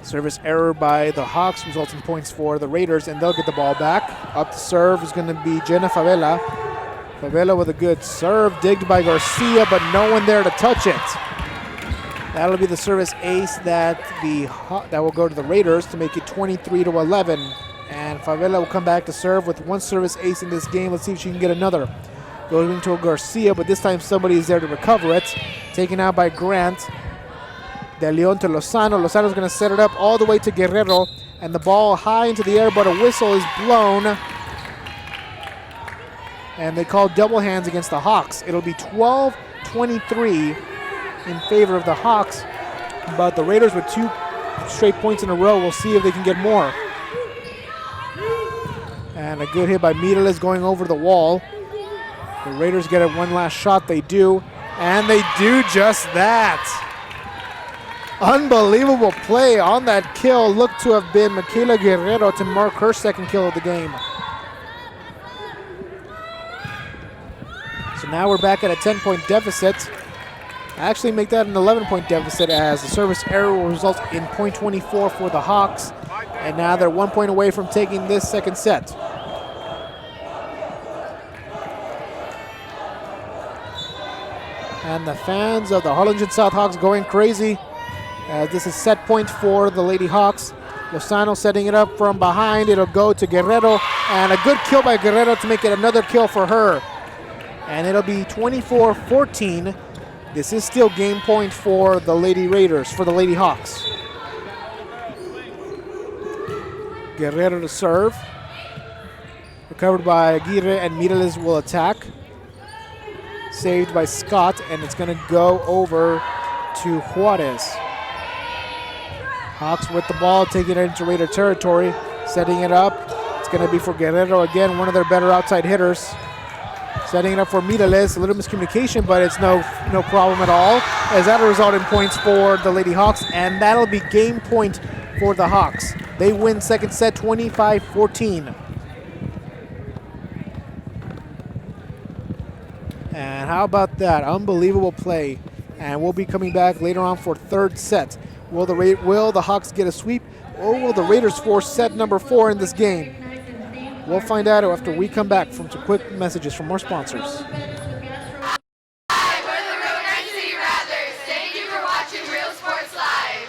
Service error by the Hawks results in points for the Raiders, and they'll get the ball back. Up to serve is going to be Jenna Favela. Favela with a good serve, digged by Garcia, but no one there to touch it. That'll be the service ace that will go to the Raiders to make it 23-11. And Favela will come back to serve with one service ace in this game. Let's see if she can get another. Going to Garcia, but this time somebody is there to recover it. Taken out by Grant. De Leon to Lozano. Lozano's going to set it up all the way to Guerrero. And the ball high into the air, but a whistle is blown. And they call double hands against the Hawks. It'll be 12-23 in favor of the Hawks. But the Raiders with 2 straight points in a row. We'll see if they can get more. And a good hit by Mireles going over the wall. The Raiders get it one last shot. They do. And they do just that. Unbelievable play on that kill. Looked to have been Michaela Guerrero to mark her second kill of the game. So now we're back at a 10-point deficit. Actually make that an 11-point deficit, as the service error will result in point 24 for the Hawks. And now they're 1 point away from taking this second set. And the fans of the Harlingen South Hawks going crazy. This is set point for the Lady Hawks. Lozano setting it up from behind. It'll go to Guerrero. And a good kill by Guerrero to make it another kill for her. And it'll be 24-14. This is still game point for the Lady Raiders, for the Lady Hawks. Guerrero to serve. Recovered by Aguirre, and Mireles will attack. Saved by Scott, and it's going to go over to Juarez. Hawks with the ball, taking it into Raider territory, setting it up. It's going to be for Guerrero again, one of their better outside hitters. Setting it up for Mireles, a little miscommunication, but it's no problem at all, as that'll result in points for the Lady Hawks, and that'll be game point for the Hawks. They win second set 25-14. And how about that? Unbelievable play. And we'll be coming back later on for third set. Will the Hawks get a sweep, or will the Raiders force set number 4 in this game? We'll find out after we come back from some quick messages from our sponsors. Hi, we're the Road 90 Rattlers. Thank you for watching Real Sports Live.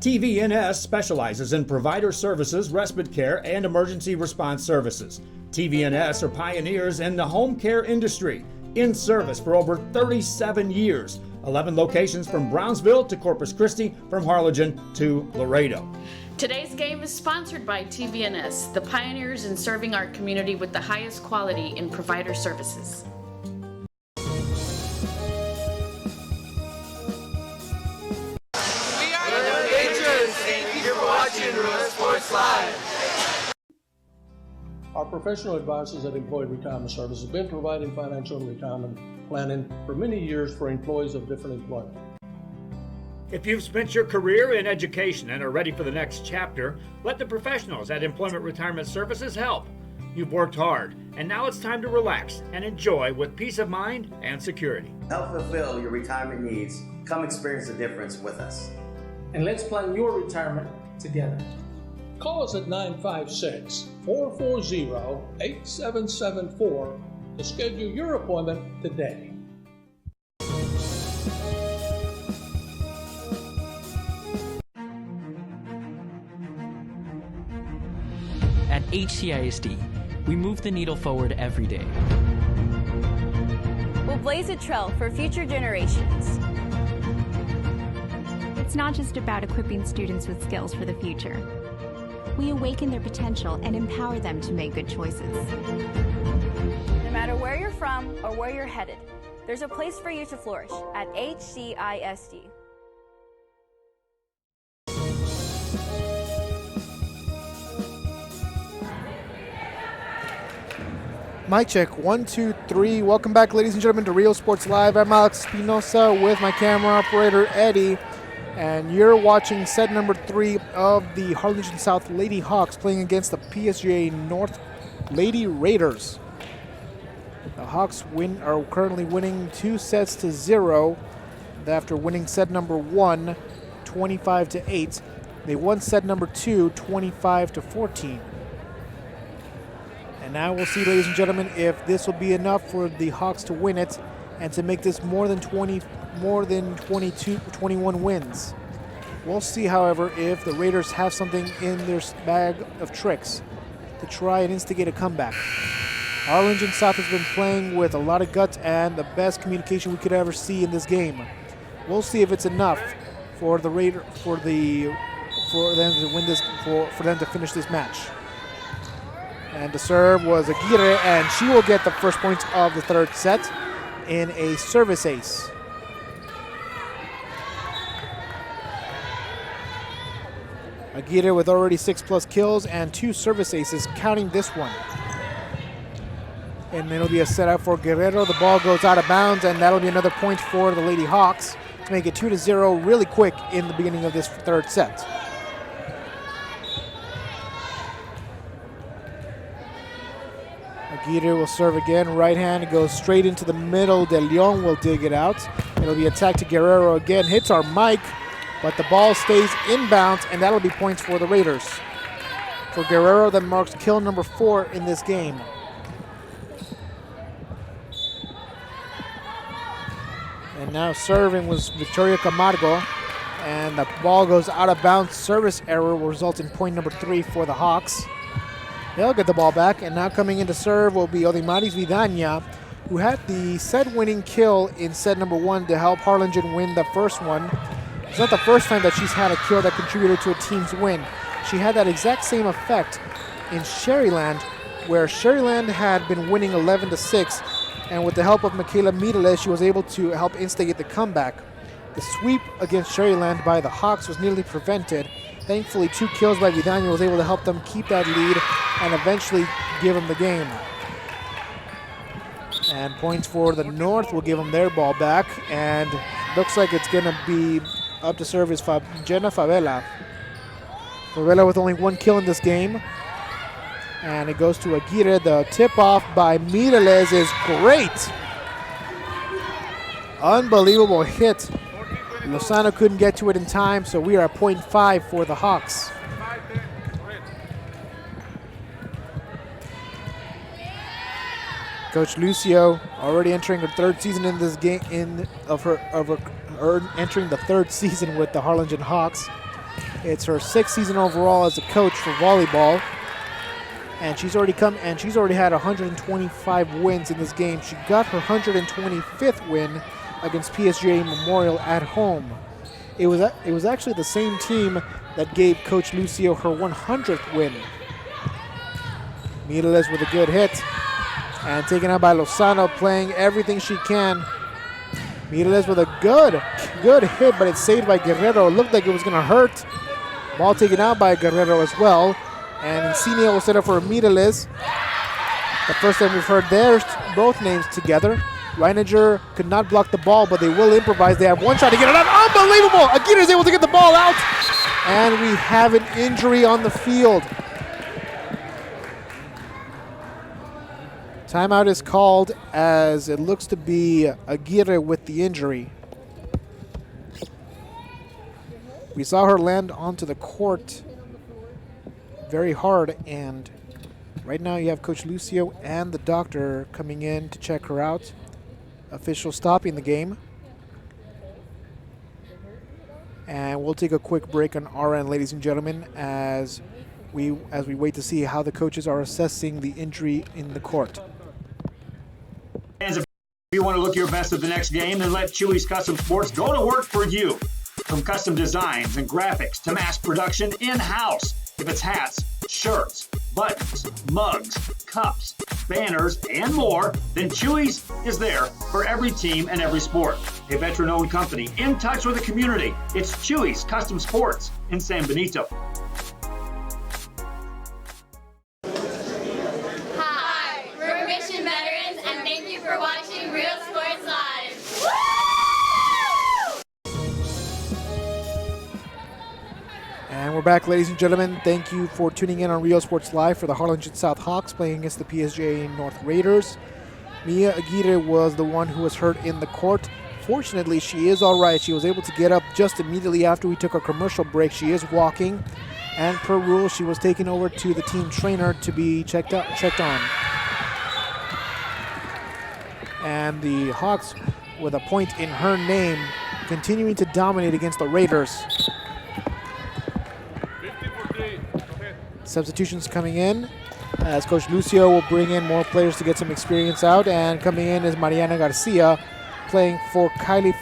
TVNS specializes in provider services, respite care, and emergency response services. TVNS are pioneers in the home care industry, in service for over 37 years. 11 locations from Brownsville to Corpus Christi, from Harlingen to Laredo. Today's game is sponsored by TVNS, the pioneers in serving our community with the highest quality in provider services. We are the professional advisors at Employee Retirement Services have been providing financial and retirement planning for many years for employees of different employment. If you've spent your career in education and are ready for the next chapter, let the professionals at Employment Retirement Services help. You've worked hard, and now it's time to relax and enjoy with peace of mind and security. Help fulfill your retirement needs. Come experience the difference with us. And let's plan your retirement together. Call us at 956-440-8774 to schedule your appointment today. At HCISD, we move the needle forward every day. We'll blaze a trail for future generations. It's not just about equipping students with skills for the future. We awaken their potential and empower them to make good choices. No matter where you're from or where you're headed, there's a place for you to flourish at HCISD. Mic check, 1, 2, 3. Welcome back, ladies and gentlemen, to Real Sports Live. I'm Alex Espinosa with my camera operator, Eddie. And you're watching set number 3 of the Harlingen South Lady Hawks playing against the PSJA North Lady Raiders. The Hawks are currently winning 2-0 after winning set number 1, 25-8. They won set number 2, 25-14. And now we'll see, ladies and gentlemen, if this will be enough for the Hawks to win it and to make this more than 21 wins. We'll see, however, if the Raiders have something in their bag of tricks to try and instigate a comeback. Harlingen South has been playing with a lot of guts and the best communication we could ever see in this game. We'll see if it's enough for the for them to win this, for them to finish this match. And the serve was Aguirre, and she will get the first points of the third set in a service ace. Aguirre with already 6+ kills and 2 service aces, counting this one. And it'll be a setup for Guerrero. The ball goes out of bounds, and that'll be another point for the Lady Hawks to make it 2-0 really quick in the beginning of this third set. Aguirre will serve again, right hand, it goes straight into the middle. De Leon will dig it out. It'll be attacked to Guerrero again, hits our mic, but the ball stays inbounds, and that'll be points for the Raiders. For Guerrero, that marks kill number 4 in this game. And now serving was Victoria Camargo, and the ball goes out of bounds. Service error will result in point number 3 for the Hawks. They'll get the ball back, and now coming in to serve will be Odimaris Vidaña, who had the set-winning kill in set number 1 to help Harlingen win the first one. It's not the first time that she's had a kill that contributed to a team's win. She had that exact same effect in Sherryland, where Sherryland had been winning 11-6, and with the help of Michaela Mireles, she was able to help instigate the comeback. The sweep against Sherryland by the Hawks was nearly prevented. Thankfully, 2 kills by Vidaña was able to help them keep that lead and eventually give them the game. And points for the North will give them their ball back, and looks like it's going to be up to serve is Jenna Favela. Favela with only 1 kill in this game. And it goes to Aguirre. The tip-off by Mireles is great. Unbelievable hit. Lozano couldn't get to it in time, so we are at 0.5 for the Hawks. Coach Lucio already entering her 3rd season in this game, entering the 3rd season with the Harlingen Hawks. It's her 6th season overall as a coach for volleyball, and she's already had 125 wins in this game. She got her 125th win against PSJA Memorial at home. It was actually the same team that gave Coach Lucio her 100th win. Mireles with a good hit, and taken out by Lozano, playing everything she can. Mireles with a good hit, but it's saved by Guerrero. It looked like it was going to hurt. Ball taken out by Guerrero as well. And Insignia will set up for Mireles. The first time we've heard their both names together. Reininger could not block the ball, but they will improvise. They have one shot to get it out. Unbelievable! Aguirre is able to get the ball out. And we have an injury on the field. Timeout is called as it looks to be Aguirre with the injury. We saw her land onto the court very hard, and right now you have Coach Lucio and the doctor coming in to check her out. Official stopping the game. And we'll take a quick break on our end, ladies and gentlemen, as we wait to see how the coaches are assessing the injury in the court. If you want to look your best at the next game, then let Chewy's Custom Sports go to work for you. From custom designs and graphics to mass production in-house. If it's hats, shirts, buttons, mugs, cups, banners, and more, then Chewy's is there for every team and every sport. A veteran-owned company in touch with the community. It's Chewy's Custom Sports in San Benito. Hi, we're Mission Veterans, and thank you for watching Real Sports Live. Woo! And we're back, ladies and gentlemen. Thank you for tuning in on Real Sports Live for the Harlingen South Hawks playing against the PSJA North Raiders. Mia Aguirre was the one who was hurt in the court. Fortunately, she is all right. She was able to get up just immediately after we took our commercial break. She is walking, and per rule, she was taken over to the team trainer to be checked on. And the Hawks, with a point in her name, continuing to dominate against the Raiders. Substitutions coming in as Coach Lucio will bring in more players to get some experience out. And coming in is Mariana Garcia, playing for Kylie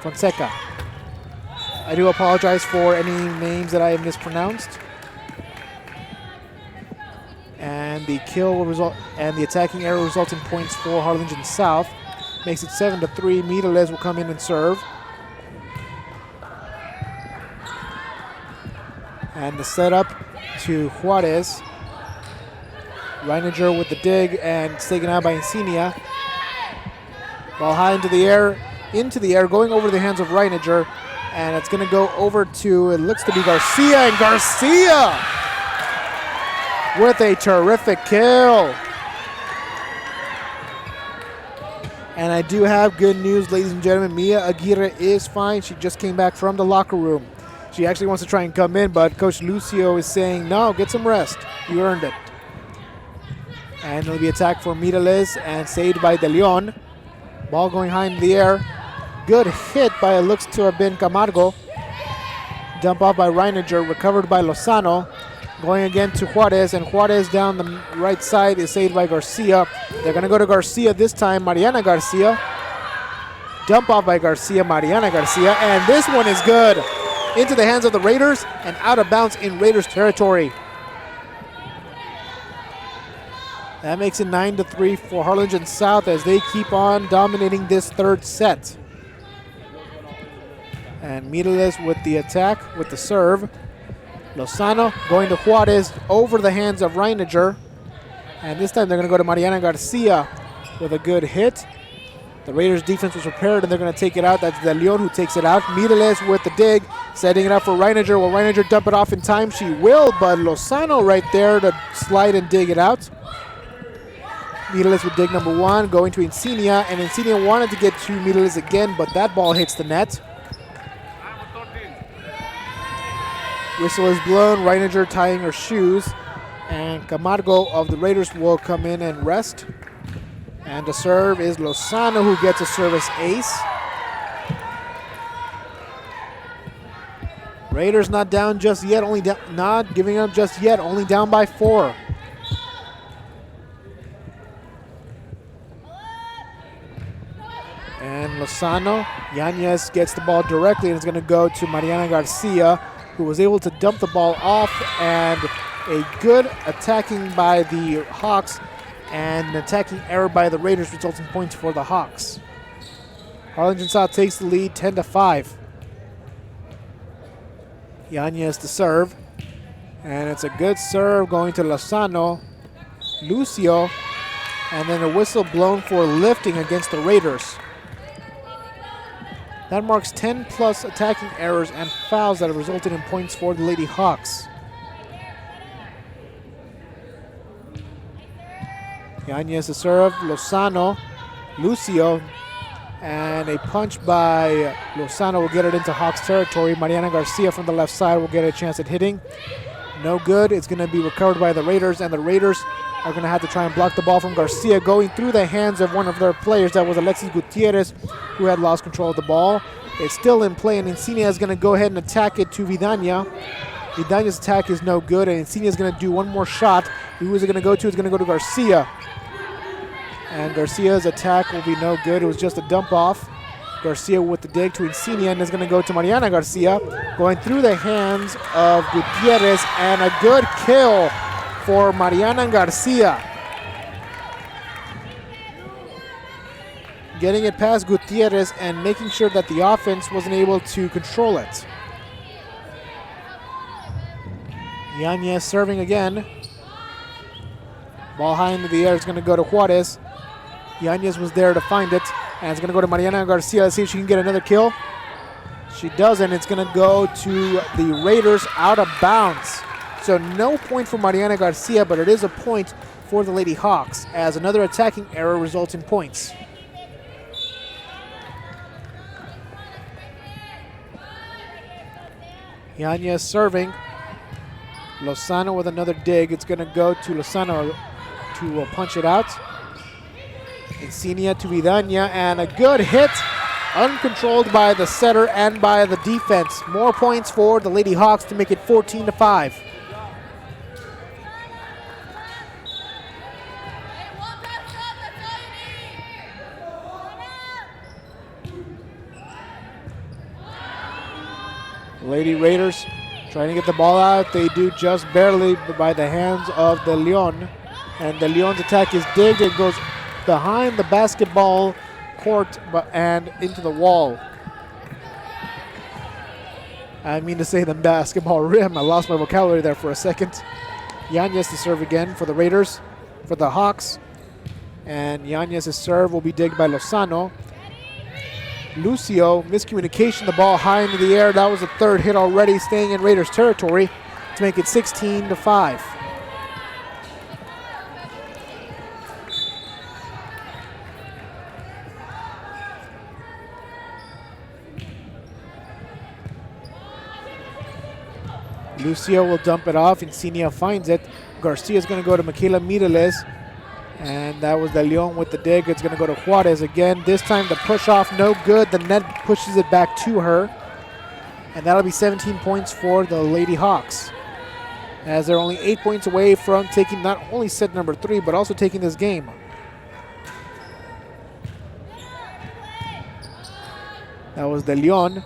Fonseca. I do apologize for any names that I have mispronounced. And the kill will result, and the attacking error results in points for Harlingen South. Makes it 7-3. Mirales will come in and serve. And the setup to Juarez. Reininger with the dig, and it's taken out by Insignia. Ball high into the air, going over the hands of Reininger. And it's going to go over to, it looks to be Garcia, and Garcia with a terrific kill. And I do have good news, ladies and gentlemen. Mia Aguirre is fine. She just came back from the locker room. She actually wants to try and come in, but Coach Lucio is saying, no, get some rest. You earned it. And it'll be attacked for Mirales and saved by De Leon. Ball going high in the air. Good hit by it looks to have been Camargo. Dump off by Reininger, recovered by Lozano. Going again to Juarez, and Juarez down the right side is saved by Garcia. They're going to go to Garcia this time, Mariana Garcia. Dump off by Garcia, Mariana Garcia, and this one is good. Into the hands of the Raiders and out of bounds in Raiders territory. That makes it 9-3 for Harlingen South as they keep on dominating this third set. And Mirales with the attack, with the serve. Lozano going to Juarez over the hands of Reininger. And this time they're going to go to Mariana Garcia with a good hit. The Raiders defense was prepared and they're going to take it out. That's De Leon who takes it out. Mirales with the dig, setting it up for Reininger. Will Reininger dump it off in time? She will, but Lozano right there to slide and dig it out. Mirales with dig number one, going to Insignia, and Insignia wanted to get to Mirales again, but that ball hits the net. Whistle is blown, Reininger tying her shoes, and Camargo of the Raiders will come in and rest. And the serve is Lozano who gets a service ace. Raiders not down just yet, not giving up just yet, only down by 4. And Lozano, Yanez gets the ball directly and it's going to go to Mariana Garcia, who was able to dump the ball off, and a good attacking by the Hawks and an attacking error by the Raiders results in points for the Hawks. Harlingen South takes the lead 10-5. Yanez to serve. And it's a good serve going to Lozano. Lucio. And then a whistle blown for lifting against the Raiders. That marks 10 plus attacking errors and fouls that have resulted in points for the Lady Hawks. Yanez to serve, Lozano, Lucio, and a punch by Lozano will get it into Hawks territory. Mariana Garcia from the left side will get a chance at hitting. No good. It's going to be recovered by the Raiders, and the Raiders are going to have to try and block the ball from Garcia, going through the hands of one of their players. That was Alexis Gutierrez, who had lost control of the ball. It's still in play, and Insignia is going to go ahead and attack it to Vidania. Vidania's attack is no good, and Insignia is going to do one more shot. Who is it going to go to? It's going to go to Garcia. And Garcia's attack will be no good. It was just a dump off. Garcia with the dig to Insignia, and is going to go to Mariana Garcia, going through the hands of Gutierrez, and a good kill for Mariana Garcia. Getting it past Gutierrez and making sure that the offense wasn't able to control it. Yanez serving again. Ball high into the air. It's going to go to Juarez. Yanez was there to find it. And it's going to go to Mariana Garcia. Let's see if she can get another kill. She doesn't. It's going to go to the Raiders out of bounds. So no point for Mariana Garcia, but it is a point for the Lady Hawks, as another attacking error results in points. Yanez serving. Lozano with another dig. It's going to go to Lozano to punch it out. Insignia to Vidania, and a good hit, uncontrolled by the setter and by the defense. More points for the Lady Hawks to make it 14-5. Lady Raiders trying to get the ball out. They do just barely by the hands of De Leon. And De Leon's attack is digged. It goes behind the basketball court and into the wall. I mean to say the basketball rim. I lost my vocabulary there for a second. Yanez to serve again for the Raiders, for the Hawks. And Yanez's serve will be digged by Lozano. Lucio, miscommunication, the ball high into the air. That was the third hit already, staying in Raiders territory to make it 16-5. Lucio will dump it off. Insignia finds it. Garcia is going to go to Michaela Mireles. And that was De Leon with the dig. It's going to go to Juarez again. This time the push off, no good. The net pushes it back to her. And that'll be 17 points for the Lady Hawks, as they're only 8 points away from taking not only set number 3, but also taking this game. That was De Leon.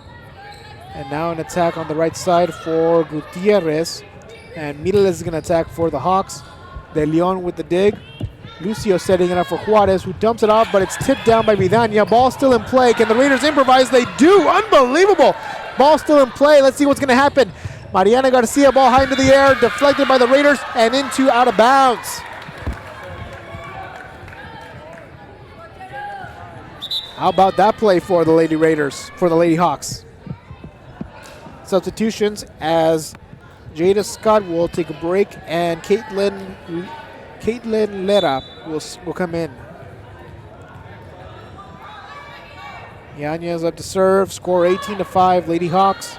And now an attack on the right side for Gutierrez. And Mireles is going to attack for the Hawks. De Leon with the dig. Lucio setting it up for Juarez, who dumps it off, but it's tipped down by Vidania. Ball still in play. Can the Raiders improvise? They do. Unbelievable. Ball still in play. Let's see what's going to happen. Mariana Garcia, ball high into the air, deflected by the Raiders and into out of bounds. How about that play for the Lady Raiders, for the Lady Hawks? Substitutions as Jada Scott will take a break and Caitlin Lera will come in. Yanez up to serve, score 18-5, Lady Hawks.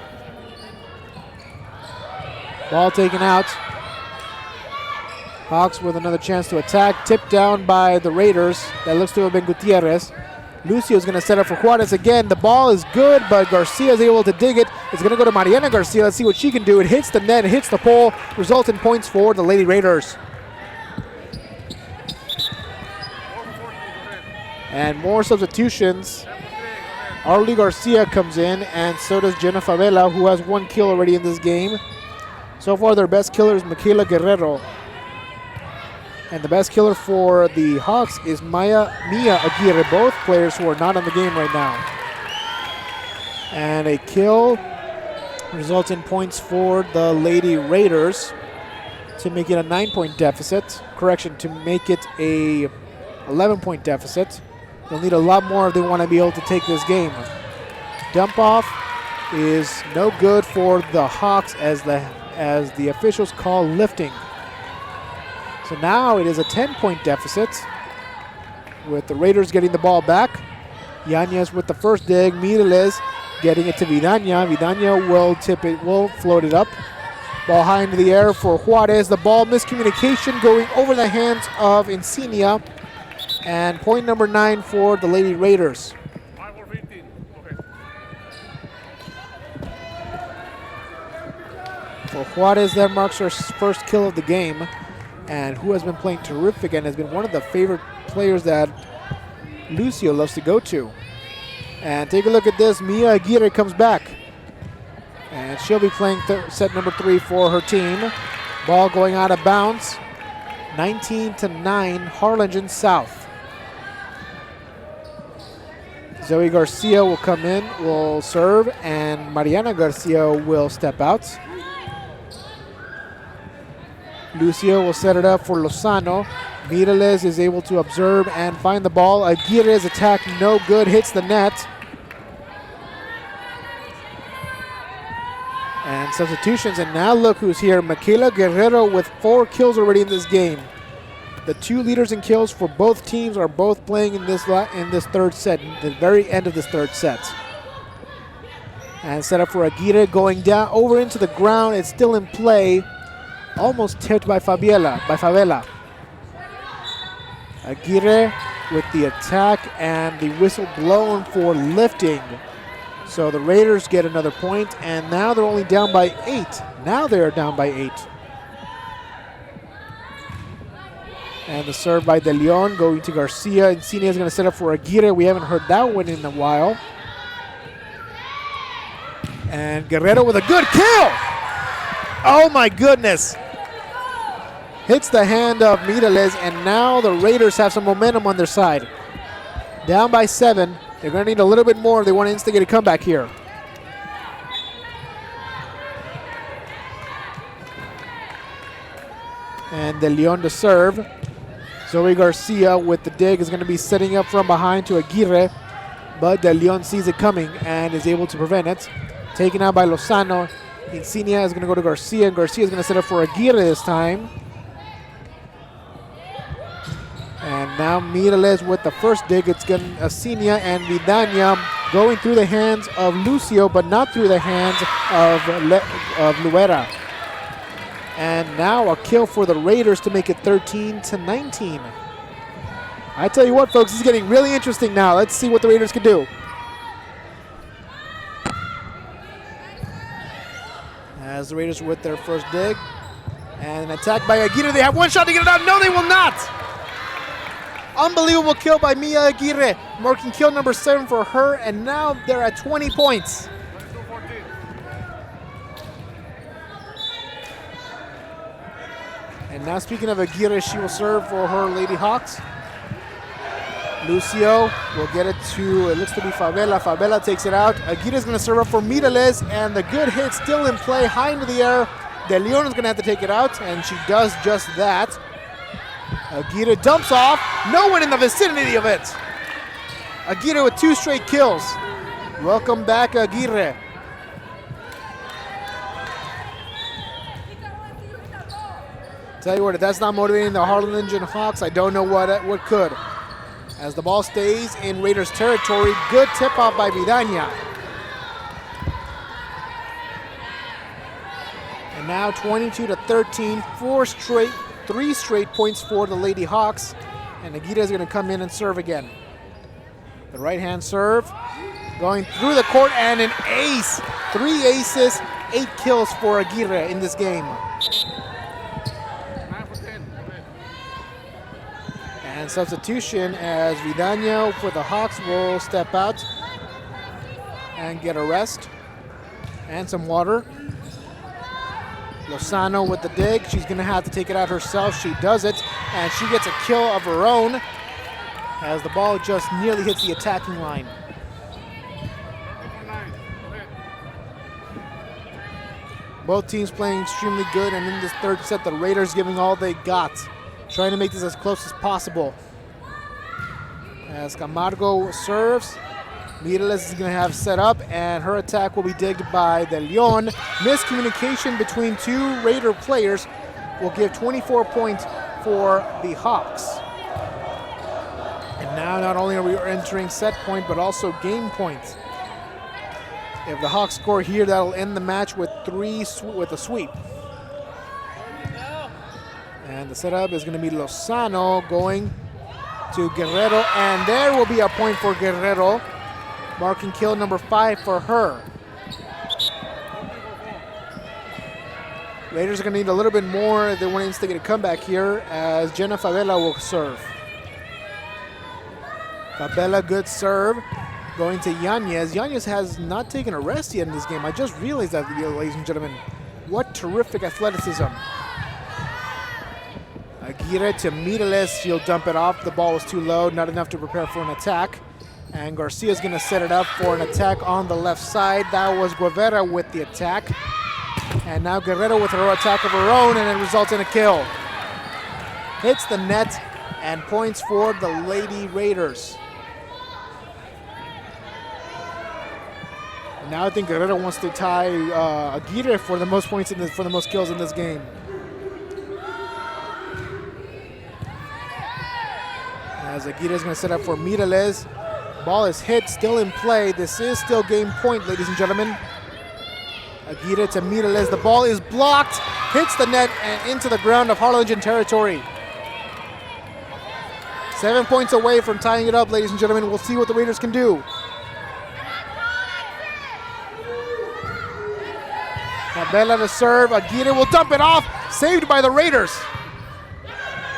Ball taken out. Hawks with another chance to attack, tipped down by the Raiders. That looks to have been Gutierrez. Lucio is going to set up for Juarez again. The ball is good, but Garcia is able to dig it. It's going to go to Mariana Garcia. Let's see what she can do. It hits the net, it hits the pole, results in points for the Lady Raiders. And more substitutions. Arlie Garcia comes in, and so does Jenna Favela, who has 1 kill already in this game. So far, their best killer is Michaela Guerrero. And the best killer for the Hawks is Mia Aguirre, both players who are not on the game right now. And a kill results in points for the Lady Raiders. to make it a 9-point deficit. Correction, to make it a 11-point deficit. They'll need a lot more if they want to be able to take this game. Dump off is no good for the Hawks as the officials call lifting. So now it is a 10-point deficit with the Raiders getting the ball back. Yanez with the first dig. Mireles getting it to Vidania. Vidania will tip it, will float it up. Ball high into the air for Juarez. The ball miscommunication going over the hands of Insignia. And point number 9 for the Lady Raiders. For Juarez, that marks her first kill of the game, and who has been playing terrific and has been one of the favorite players that Lucio loves to go to. And take a look at this. Mia Aguirre comes back, and she'll be playing set number 3 for her team. Ball going out of bounds. 19-9, Harlingen South. Zoe Garcia will come in, will serve, and Mariana Garcia will step out. Lucio will set it up for Lozano. Mireles is able to observe and find the ball. Aguirre's attack no good, hits the net. And substitutions, and now look who's here. Michaela Guerrero with 4 kills already in this game. The 2 leaders in kills for both teams are both playing in this third set, the very end of this third set. And set up for Aguirre going down over into the ground. It's still in play. Almost tipped by Favela. Aguirre with the attack and the whistle blown for lifting. So the Raiders get another point, and now they're only down by 8. Now they are down by 8. And the serve by De Leon going to Garcia. Insignia is going to set up for Aguirre. We haven't heard that one in a while. And Guerrero with a good kill. Oh my goodness. Hits the hand of Mireles, and now the Raiders have some momentum on their side. Down by 7. They're going to need a little bit more if they want to instigate a comeback here. And De Leon to serve. Zoe Garcia with the dig is going to be setting up from behind to Aguirre, but De Leon sees it coming and is able to prevent it. Taken out by Lozano. Insignia is going to go to Garcia, and Garcia is going to set up for Aguirre this time. And now Mireles with the first dig. It's going to Insignia and Vidania going through the hands of Lucio, but not through the hands of Luera. And now a kill for the Raiders to make it 13-19. I tell you what, folks, this is getting really interesting now. Let's see what the Raiders can do. As the Raiders with their first dig. And an attack by Aguirre. They have one shot to get it out. No, they will not. Unbelievable kill by Mia Aguirre, marking kill number 7 for her, and now they're at 20 points. And now speaking of Aguirre, she will serve for her Lady Hawks. Lucio will get it to, it looks to be Favela. Favela takes it out. Aguirre is going to serve up for Mireles, and the good hit still in play, high into the air. De Leon is going to have to take it out, and she does just that. Aguirre dumps off. No one in the vicinity of it. Aguirre with 2 straight kills. Welcome back, Aguirre. Tell you what, if that's not motivating the Harlingen Hawks, I don't know what could. As the ball stays in Raiders territory, good tip-off by Vidania. And now 22-13, 3 straight points for the Lady Hawks. And Aguirre is going to come in and serve again. The right-hand serve going through the court, and an ace. 3 aces, 8 kills for Aguirre in this game. And substitution as Vidania for the Hawks will step out and get a rest and some water. Lozano with the dig. She's going to have to take it out herself. She does it, and she gets a kill of her own as the ball just nearly hits the attacking line. Both teams playing extremely good, and in this third set, the Raiders giving all they got, trying to make this as close as possible. As Camargo serves, Mireles is going to have set up, and her attack will be digged by De Leon. Miscommunication between two Raider players will give 24 points for the Hawks. And now not only are we entering set point, but also game points. If the Hawks score here, that'll end the match with a sweep. And the setup is going to be Lozano going to Guerrero, and there will be a point for Guerrero. Marking kill number 5 for her. Raiders are going to need a little bit more if they want to instigate a comeback here, as Jenna Favela will serve. Favela, good serve. Going to Yanez. Yanez has not taken a rest yet in this game. I just realized that, ladies and gentlemen. What terrific athleticism. Aguirre to Mireles. She'll dump it off. The ball was too low, not enough to prepare for an attack. And Garcia's going to set it up for an attack on the left side. That was Guevara with the attack. And now Guerrero with her attack of her own, and it results in a kill. Hits the net, and points for the Lady Raiders. And now I think Guerrero wants to tie Aguirre for the most points for the most kills in this game. As Aguirre is going to set up for Mireles. Ball is hit, still in play. This is still game point, ladies and gentlemen. Aguirre to Mireles. The ball is blocked, hits the net and into the ground of Harlingen territory. 7 points away from tying it up, ladies and gentlemen. We'll see what the Raiders can do. Bella to serve. Aguirre will dump it off. Saved by the Raiders.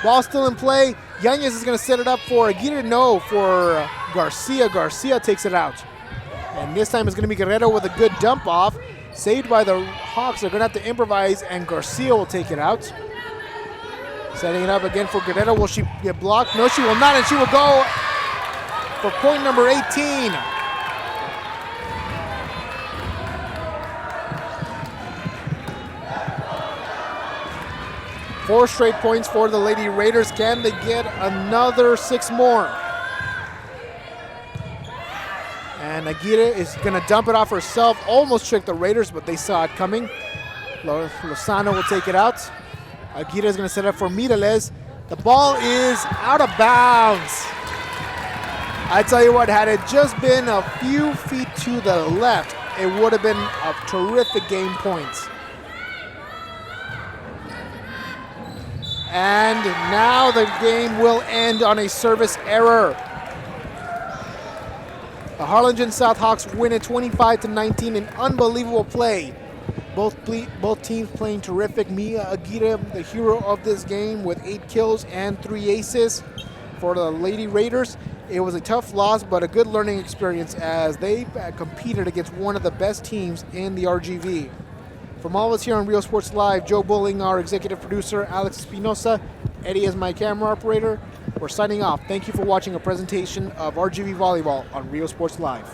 Ball still in play. Yanez is going to set it up for Aguirre. No, for Garcia. Garcia takes it out. And this time it's going to be Guerrero with a good dump off. Saved by the Hawks. They're going to have to improvise, and Garcia will take it out. Setting it up again for Guerrero. Will she get blocked? No, she will not, and she will go for point number 18. Four straight points for the Lady Raiders. Can they get another 6 more? And Aguirre is going to dump it off herself. Almost tricked the Raiders, but they saw it coming. Lozano will take it out. Aguirre is going to set up for Mireles. The ball is out of bounds. I tell you what, had it just been a few feet to the left, it would have been a terrific game point. And now the game will end on a service error. The Harlingen South Hawks win it 25-19 in unbelievable play. Both teams playing terrific. Mia Aguirre, the hero of this game, with 8 kills and 3 aces. For the Lady Raiders, it was a tough loss, but a good learning experience as they competed against one of the best teams in the RGV. From all of us here on Real Sports Live, Joe Bulling, our executive producer, Alex Espinosa, Eddie is my camera operator. We're signing off. Thank you for watching a presentation of RGV Volleyball on Real Sports Live.